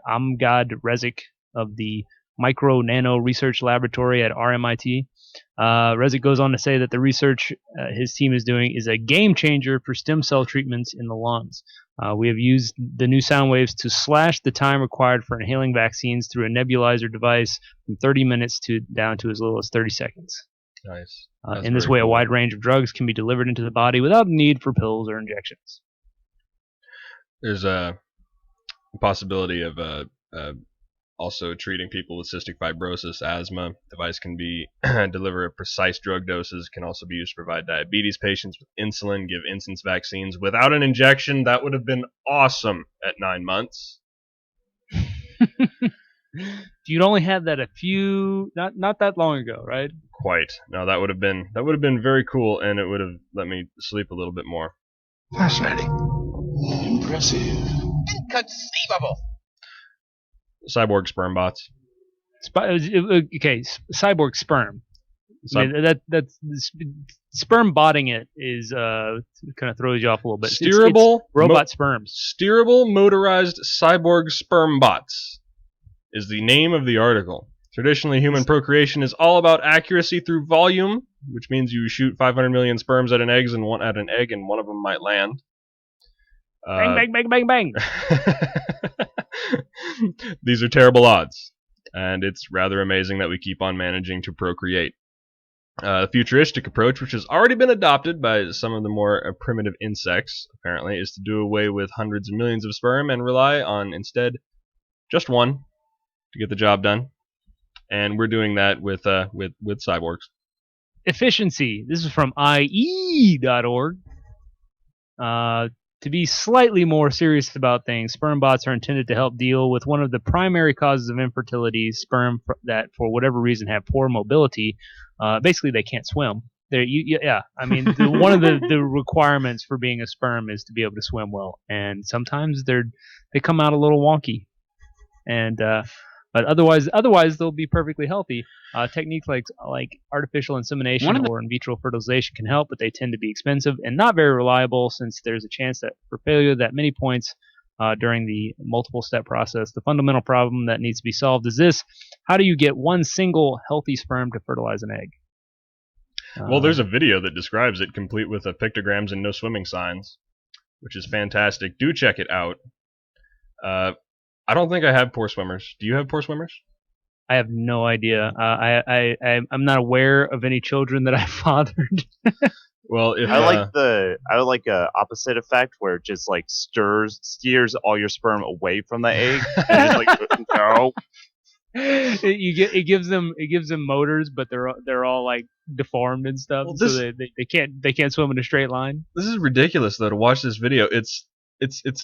Amgad Rezik of the Micro Nano Research Laboratory at RMIT. Rezik goes on to say that the research his team is doing is a game changer for stem cell treatments in the lungs. We have used the new sound waves to slash the time required for inhaling vaccines through a nebulizer device from 30 minutes down to as little as 30 seconds. Nice. In this way, a wide range of drugs can be delivered into the body without the need for pills or injections. There's a possibility of also treating people with cystic fibrosis, asthma. The device can be deliver precise drug doses, can also be used to provide diabetes patients with insulin, give instance vaccines without an injection. That would have been awesome at 9 months. You'd only had that not that long ago, right? Quite. No, that would have been very cool, and it would have let me sleep a little bit more. Fascinating. Impressive. Inconceivable. Cyborg sperm bots. Okay, cyborg sperm. I mean, that's sperm botting it is kind of throws you off a little bit. Steerable it's robot sperms. Steerable motorized cyborg sperm bots is the name of the article. Traditionally, human procreation is all about accuracy through volume, which means you shoot 500 million sperms at an egg, and one of them might land. Bang, bang, bang, bang, bang. These are terrible odds, and it's rather amazing that we keep on managing to procreate. A futuristic approach, which has already been adopted by some of the more primitive insects, apparently, is to do away with hundreds of millions of sperm and rely on, instead, just one to get the job done. And we're doing that with cyborgs. Efficiency. This is from IE.org. To be slightly more serious about things, sperm bots are intended to help deal with one of the primary causes of infertility, sperm that, for whatever reason, have poor mobility. Basically, they can't swim. I mean, one of the requirements for being a sperm is to be able to swim well, and sometimes they come out a little wonky. And But otherwise they'll be perfectly healthy. Techniques like artificial insemination or in vitro fertilization can help, but they tend to be expensive and not very reliable since there's a chance that for failure at many points during the multiple step process. The fundamental problem that needs to be solved is this: how do you get one single healthy sperm to fertilize an egg? Well, there's a video that describes it, complete with pictograms and no swimming signs, which is fantastic. Do check it out. I don't think I have poor swimmers. Do you have poor swimmers? I have no idea. I'm not aware of any children that I fathered. Well, if I would like a opposite effect where it just like steers all your sperm away from the egg. And it's like, no. It gives them motors, but they're all like deformed and stuff, so they can't swim in a straight line. This is ridiculous though to watch this video. It's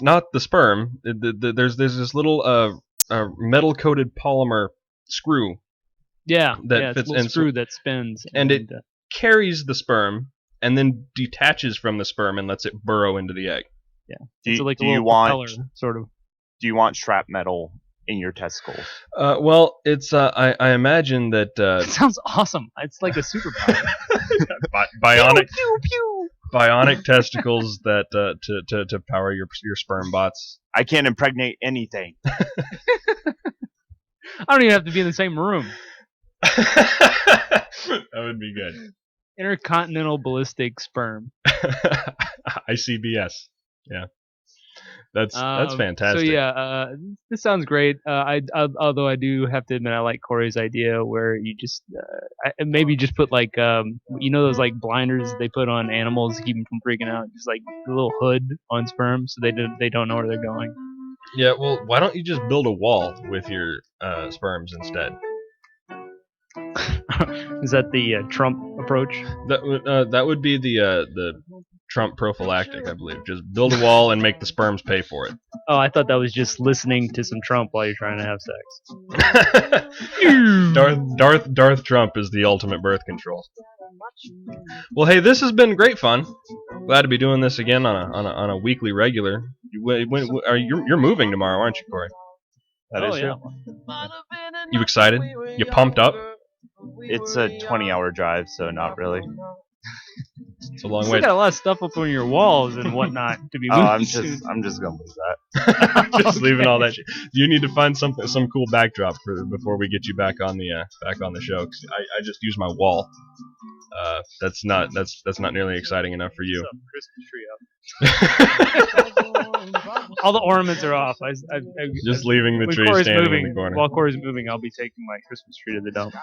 not the sperm. There's this little metal coated polymer screw. Yeah, that fits, it's a little screw that spins, and it carries the sperm and then detaches from the sperm and lets it burrow into the egg. Yeah. Do it's like you propeller, sort of. Do you want strap metal in your testicles? Well, it's I imagine that It sounds awesome. It's like a superpower. bionic Pew, pew, pew. bionic testicles that to power your sperm bots. I can't impregnate anything. I don't even have to be in the same room. That would be good. Intercontinental ballistic sperm. ICBS. Yeah. That's fantastic. So yeah, this sounds great. Although I do have to admit I like Corey's idea where you just maybe just put like those like blinders they put on animals to keep them from freaking out, just like a little hood on sperm so they don't know where they're going. Yeah, well, why don't you just build a wall with your sperms instead? Is that the Trump approach? That would be the Trump prophylactic, I believe. Just build a wall and make the sperms pay for it. Oh, I thought that was just listening to some Trump while you're trying to have sex. Darth Trump is the ultimate birth control. Well, hey, this has been great fun. Glad to be doing this again on a weekly regular. You're moving tomorrow, aren't you, Corey? That is true. You excited? You pumped up? It's a 20-hour drive, so not really. It's a long You way. got a lot of stuff up on your walls and whatnot to be moving. I'm just gonna lose that. Just leaving all that shit. You need to find some cool backdrop before we get you back on the show. 'Cause I just use my wall. That's not nearly exciting enough for you. Christmas tree up. All the ornaments are off. Just leaving the tree standing in the corner. While Corey's moving, I'll be taking my Christmas tree to the dump.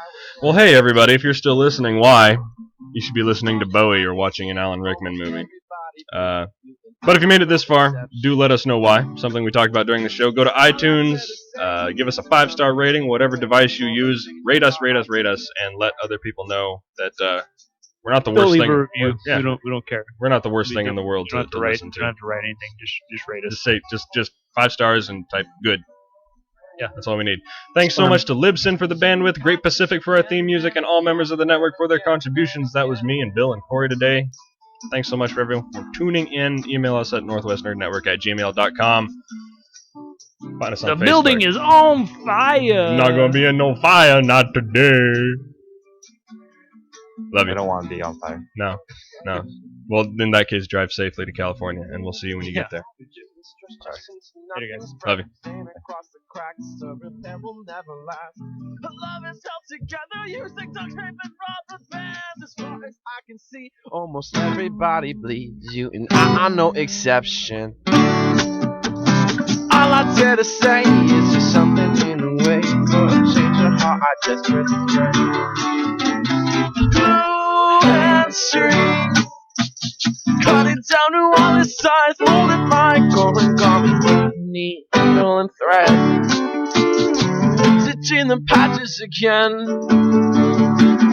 Well, hey everybody, if you're still listening, why? You should be listening to Bowie or watching an Alan Rickman movie. But if you made it this far, do let us know why. Something we talked about during the show. Go to iTunes, give us a 5-star rating, whatever device you use. Rate us, and let other people know that we're not the worst thing. Leave a review. We don't care. We're not the worst thing in the world to listen to. You don't have to write anything. Just rate us. Just say just 5 stars and type good. Yeah, that's all we need. Thanks so much to Libsyn for the bandwidth, Great Pacific for our theme music, and all members of the network for their contributions. That was me and Bill and Corey today. Thanks so much for everyone for tuning in. Email us at northwestnerdnetwork@gmail.com. Find us on Facebook. The building is on fire. Not gonna be in no fire, not today. Love you. I don't want to be on fire. No. Well, in that case, drive safely to California, and we'll see you when you get there. Sorry. Later, guys. Love you. Love is held together using duct tape and rubber bands. As far as I can see, almost everybody bleeds you, and I'm no exception. All I dare to say is just something in the way. Could change your heart, I just press glue and string, cut it down to all its size, mold it like origami, needle and thread, stitching the patches again.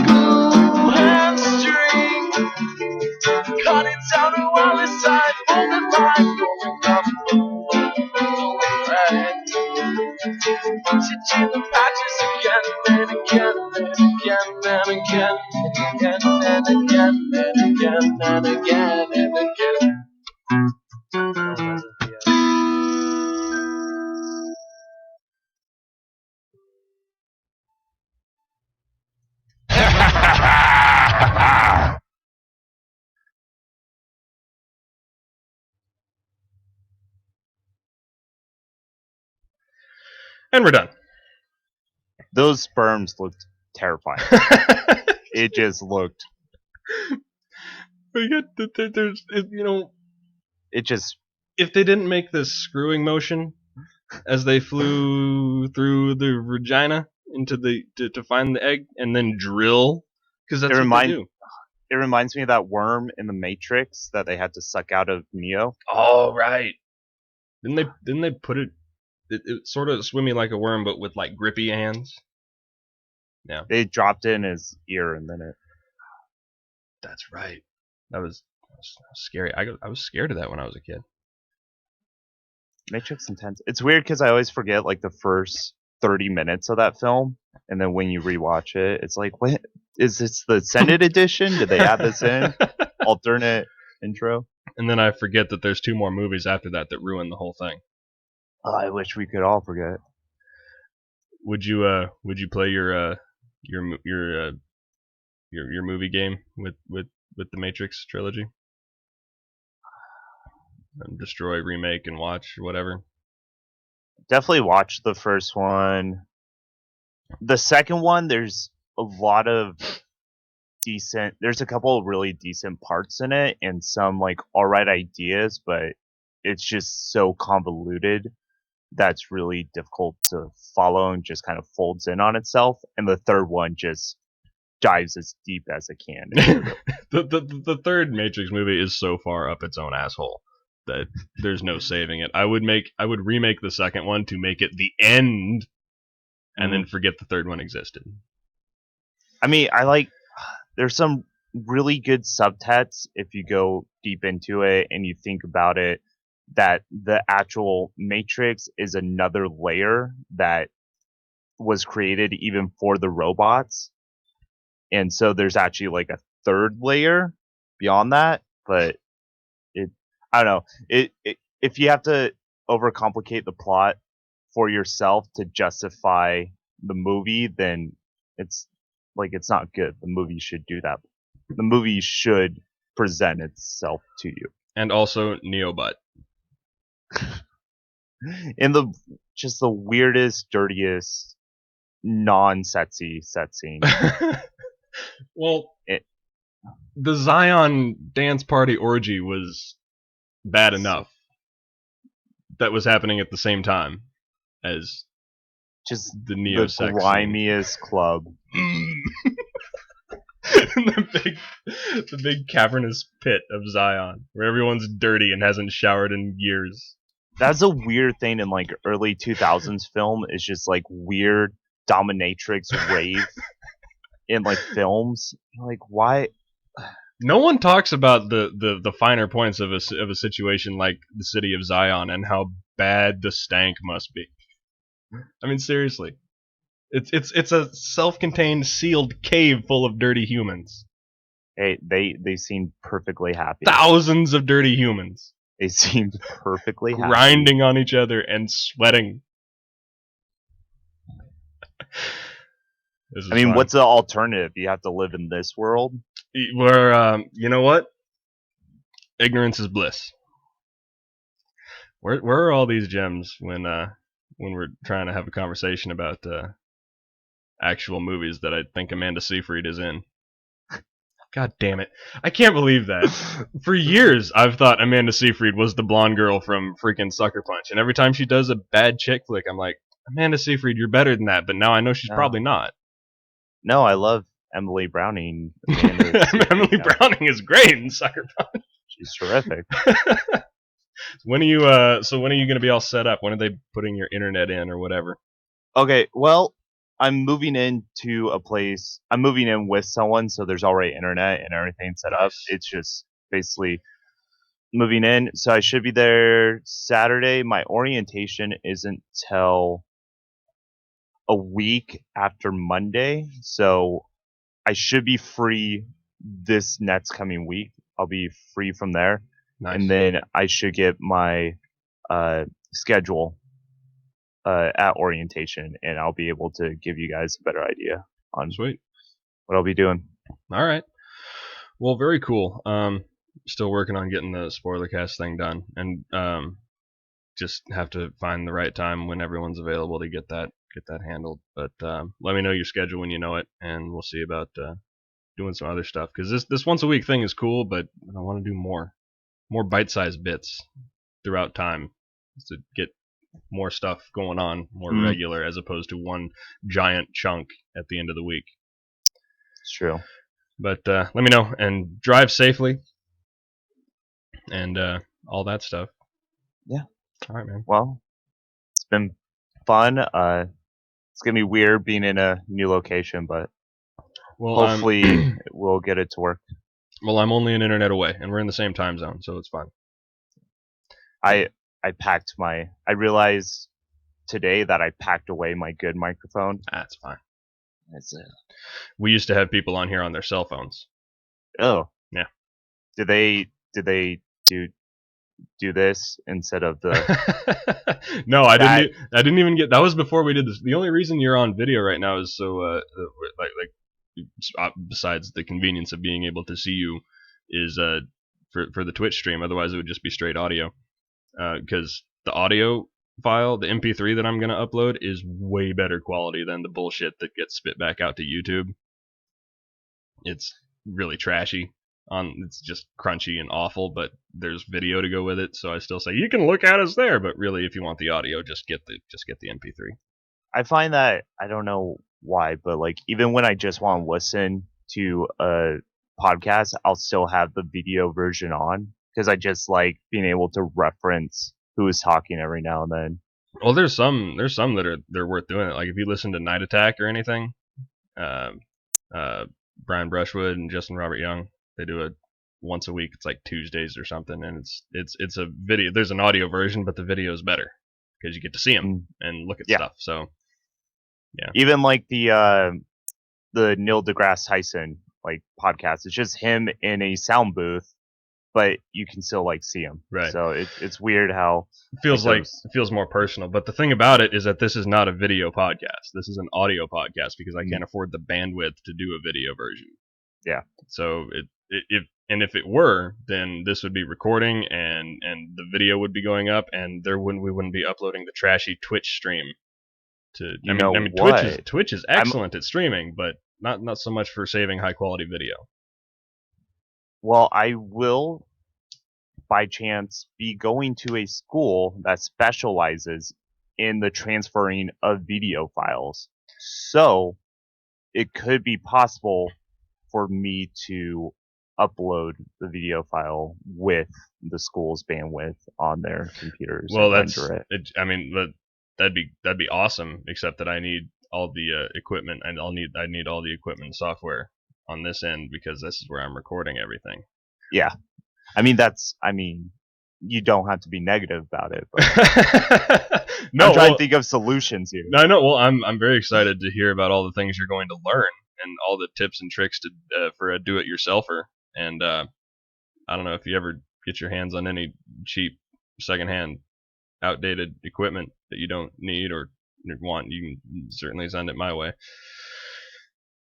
Glue and string, cut it down to all its size, mold it like origami, needle and thread, stitching the patches again and again and again and again and again and again and again and again. And we're done. Those sperms looked terrifying. It just looked. We get there's It just. If they didn't make this screwing motion as they flew through the vagina into the to find the egg and then drill, because that's what they do. It reminds me of that worm in the Matrix that they had to suck out of Neo. Oh right. Didn't they put it? It's sort of swimmy like a worm, but with like grippy hands. Yeah. They dropped it in his ear and then it. That's right. That was scary. I was scared of that when I was a kid. Matrix intense. It's weird because I always forget like the first 30 minutes of that film, and then when you rewatch it, it's like, what is this? The Senate edition? Did they add this in? Alternate intro. And then I forget that there's 2 more movies after that ruin the whole thing. Oh, I wish we could all forget. Would you play your movie game with the Matrix trilogy? Destroy, remake, and watch, or whatever. Definitely watch the first one. The second one, there's a lot of decent. There's a couple of really decent parts in it, and some like alright ideas, but it's just so convoluted that's really difficult to follow and just kind of folds in on itself. And the third one just dives as deep as it can. the third Matrix movie is so far up its own asshole that there's no saving it. I would remake the second one to make it the end, and then forget the third one existed. I mean, there's some really good subtext if you go deep into it and you think about it, that the actual Matrix is another layer that was created even for the robots. And so there's actually like a third layer beyond that, but I don't know. If you have to overcomplicate the plot for yourself to justify the movie, then it's not good. The movie should do that. The movie should present itself to you. And also Neobutt. In the weirdest, dirtiest, non-sexy set scene. Well, the Zion dance party orgy was bad enough. That was happening at the same time as just the Neo sex grimiest club. the big cavernous pit of Zion, where everyone's dirty and hasn't showered in years. That's a weird thing in like early 2000s film, is just like weird dominatrix rave in like films. Like, why? No one talks about the finer points of a situation like the city of Zion and how bad the stank must be. I mean, seriously, it's a self-contained sealed cave full of dirty humans. Hey, they seemed perfectly happy. Thousands of dirty humans. They seemed perfectly happy. Grinding on each other and sweating. I mean, fun. What's the alternative? You have to live in this world? Where, you know what? Ignorance is bliss. Where are all these gems when we're trying to have a conversation about actual movies that I think Amanda Seyfried is in? God damn it. I can't believe that. For years, I've thought Amanda Seyfried was the blonde girl from freaking Sucker Punch. And every time she does a bad chick flick, I'm like, Amanda Seyfried, you're better than that. But now I know she's probably not. No, I love Emily Browning. Emily Browning is great in Sucker Punch. She's terrific. When are you going to be all set up? When are they putting your internet in or whatever? Okay, well, I'm moving into a place. I'm moving in with someone, so there's already internet and everything set up. It's just basically moving in. So I should be there Saturday. My orientation isn't till a week after Monday, so I should be free this next coming week. I'll be free from there. Nice. And then I should get my schedule at orientation, and I'll be able to give you guys a better idea on Sweet. What I'll be doing. All right. Well, very cool. Still working on getting the spoiler cast thing done, and just have to find the right time when everyone's available to get that handled. But let me know your schedule when you know it, and we'll see about doing some other stuff. Because this once a week thing is cool, but I want to do more bite-sized bits throughout time to get more stuff going on, more regular, as opposed to one giant chunk at the end of the week. It's true. But let me know, and drive safely, and all that stuff. Yeah. All right, man. Well, it's been fun. It's gonna be weird being in a new location, but hopefully we'll get it to work. Well, I'm only an internet away, and we're in the same time zone, so it's fine. I realized today that I packed away my good microphone. That's fine. That's it. We used to have people on here on their cell phones. Oh. Yeah. Did they do this instead of the? No, I didn't even get. That was before we did this. The only reason you're on video right now is so besides the convenience of being able to see you, is for the Twitch stream. Otherwise, it would just be straight audio. Because the audio file, the MP3 that I'm gonna upload, is way better quality than the bullshit that gets spit back out to YouTube. It's really trashy. It's just crunchy and awful, but there's video to go with it, so I still say you can look at us there, but really, if you want the audio, just get the MP3. I find that, I don't know why, but like even when I just want to listen to a podcast, I'll still have the video version on because I just like being able to reference who is talking every now and then. Well, there's some that they're worth doing it. Like if you listen to Night Attack or anything, Brian Brushwood and Justin Robert Young. They do it once a week. It's like Tuesdays or something, and it's a video. There's an audio version, but the video is better because you get to see them and look at stuff. So, yeah. Even like the Neil deGrasse Tyson like podcast, it's just him in a sound booth, but you can still like see him. Right. So it's weird how it feels more personal. But the thing about it is that this is not a video podcast. This is an audio podcast because I can't afford the bandwidth to do a video version. Yeah. So if it were, then this would be recording and the video would be going up, and we wouldn't be uploading the trashy Twitch stream. Twitch is excellent at streaming, but not so much for saving high quality video. Well, I will by chance be going to a school that specializes in the transferring of video files. So it could be possible for me to upload the video file with the school's bandwidth on their computers. Well, that'd be awesome. Except that I need all the equipment, and I need all the equipment and software on this end because this is where I'm recording everything. Yeah, you don't have to be negative about it. But No, I'm trying to think of solutions here. I know. Well, I'm very excited to hear about all the things you're going to learn and all the tips and tricks for a do-it-yourselfer. And I don't know if you ever get your hands on any cheap, secondhand, outdated equipment that you don't need or want. You can certainly send it my way.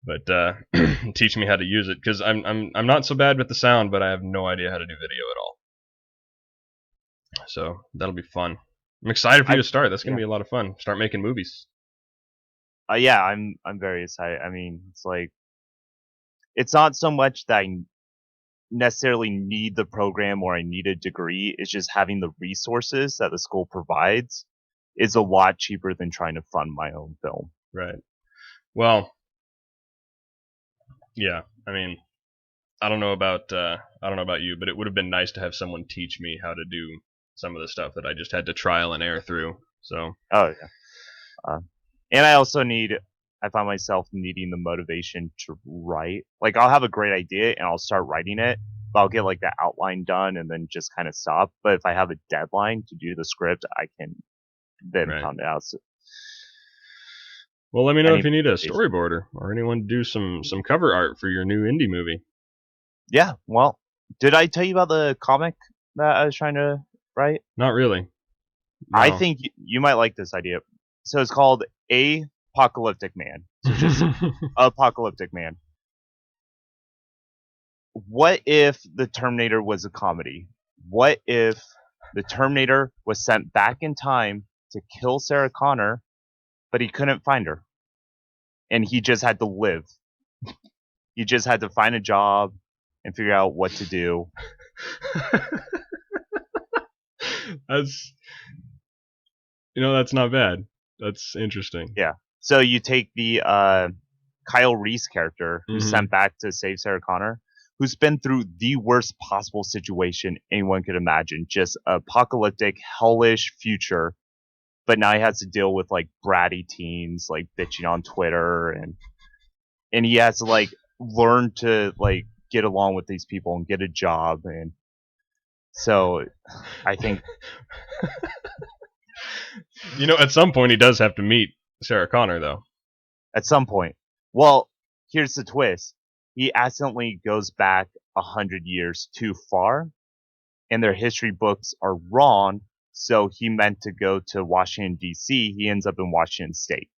But teach me how to use it because I'm not so bad with the sound, but I have no idea how to do video at all. So that'll be fun. I'm excited for you to start. That's gonna be a lot of fun. Start making movies. Yeah, I'm very excited. I mean, it's like it's not so much that I necessarily need the program or I need a degree. It's just having the resources that the school provides is a lot cheaper than trying to fund my own film. Right. Well, yeah. I mean, I don't know about you, but it would have been nice to have someone teach me how to do some of the stuff that I just had to trial and error through. So. Oh yeah. And I find myself needing the motivation to write. Like I'll have a great idea and I'll start writing it, but I'll get like the outline done and then just kind of stop. But if I have a deadline to do the script, I can then pound it out. So well, let me know if you need a storyboarder or anyone to do some cover art for your new indie movie. Yeah, well, did I tell you about the comic that I was trying to write? Not really. No. I think you might like this idea. So it's called Apocalyptic Man. So just Apocalyptic Man. What if the Terminator was a comedy? What if The Terminator was sent back in time to kill Sarah Connor, but he couldn't find her. And he just had to live. He just had to find a job and figure out what to do. That's that's not bad. That's interesting. Yeah. So you take the Kyle Reese character who's Mhm. sent back to save Sarah Connor, who's been through the worst possible situation anyone could imagine, just apocalyptic, hellish future. But now he has to deal with like bratty teens, like bitching on Twitter, and he has to like learn to like get along with these people and get a job. And so I think at some point he does have to meet Sarah Connor, though. at some point, well, here's the twist: he accidentally goes back 100 years too far, and their history books are wrong. So he meant to go to Washington D.C. He ends up in Washington State.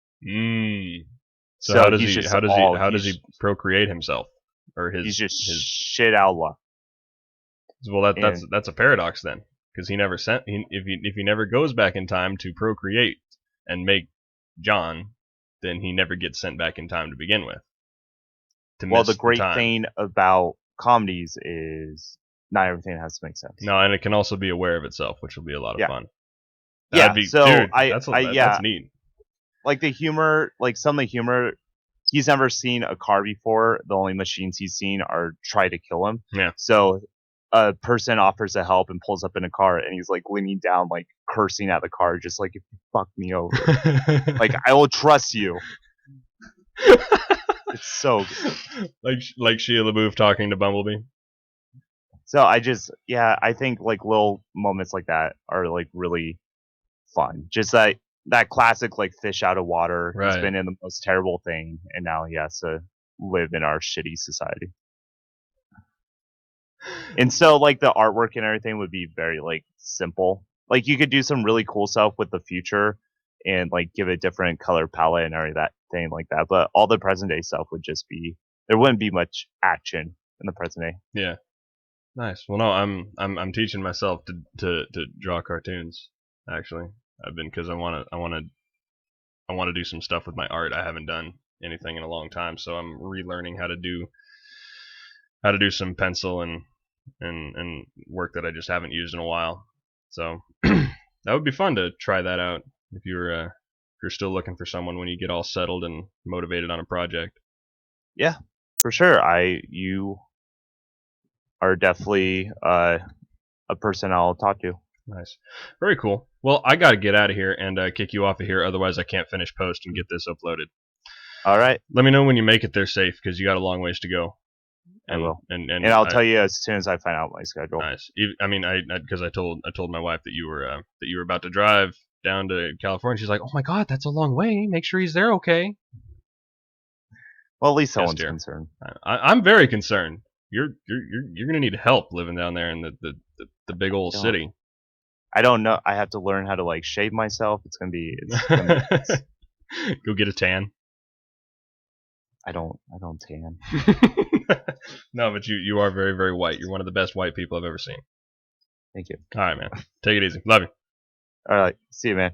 So how does he's he just how does he procreate himself, or he's just his? shit out of luck. Well, that's a paradox then, because he never if he never goes back in time to procreate and make John, then he never gets sent back in time to begin with. Well, the great thing about comedies is not everything has to make sense. No, and it can also be aware of itself, which will be a lot of fun. Yeah, so dude, that's yeah, neat. Like the humor, like some of the humor, he's never seen a car before. The only machines he's seen are try to kill him. Yeah. So a person offers to help and pulls up in a car, and he's like leaning down, like cursing at the car, just like, if you fuck me over, like I will trust you. It's so good. like Shia LaBeouf talking to Bumblebee. So I think like little moments like that are like really fun. Just that classic like fish out of water. Right. He's been in the most terrible thing, and now he has to live in our shitty society. And so like the artwork and everything would be very like simple. Like you could do some really cool stuff with the future and like give a different color palette and everything like that. But all the present day stuff would just be, there wouldn't be much action in the present day. Yeah. Nice. Well, no, I'm teaching myself to draw cartoons. Actually, I've been, because I want to do some stuff with my art. I haven't done anything in a long time, so I'm relearning how to do some pencil and work that I just haven't used in a while. So that would be fun to try that out if you're still looking for someone when you get all settled and motivated on a project. Yeah, for sure. You are definitely a person I'll talk to. Nice. Very cool. Well, I got to get out of here and kick you off of here. Otherwise, I can't finish post and get this uploaded. All right. Let me know when you make it there safe, because you got a long ways to go. I will. And I'll tell you as soon as I find out my schedule. Nice. I mean, because I told my wife that you were about to drive down to California. She's like, "Oh my God, that's a long way. Make sure he's there, okay?" Well, at least someone's concerned. I'm very concerned. You're gonna need help living down there in the big old city. I don't know. I have to learn how to like shave myself. It's gonna be Go get a tan. I don't tan. No, but you are very, very white. You're one of the best white people I've ever seen. Thank you. All right, man. Take it easy. Love you. All right. See you, man.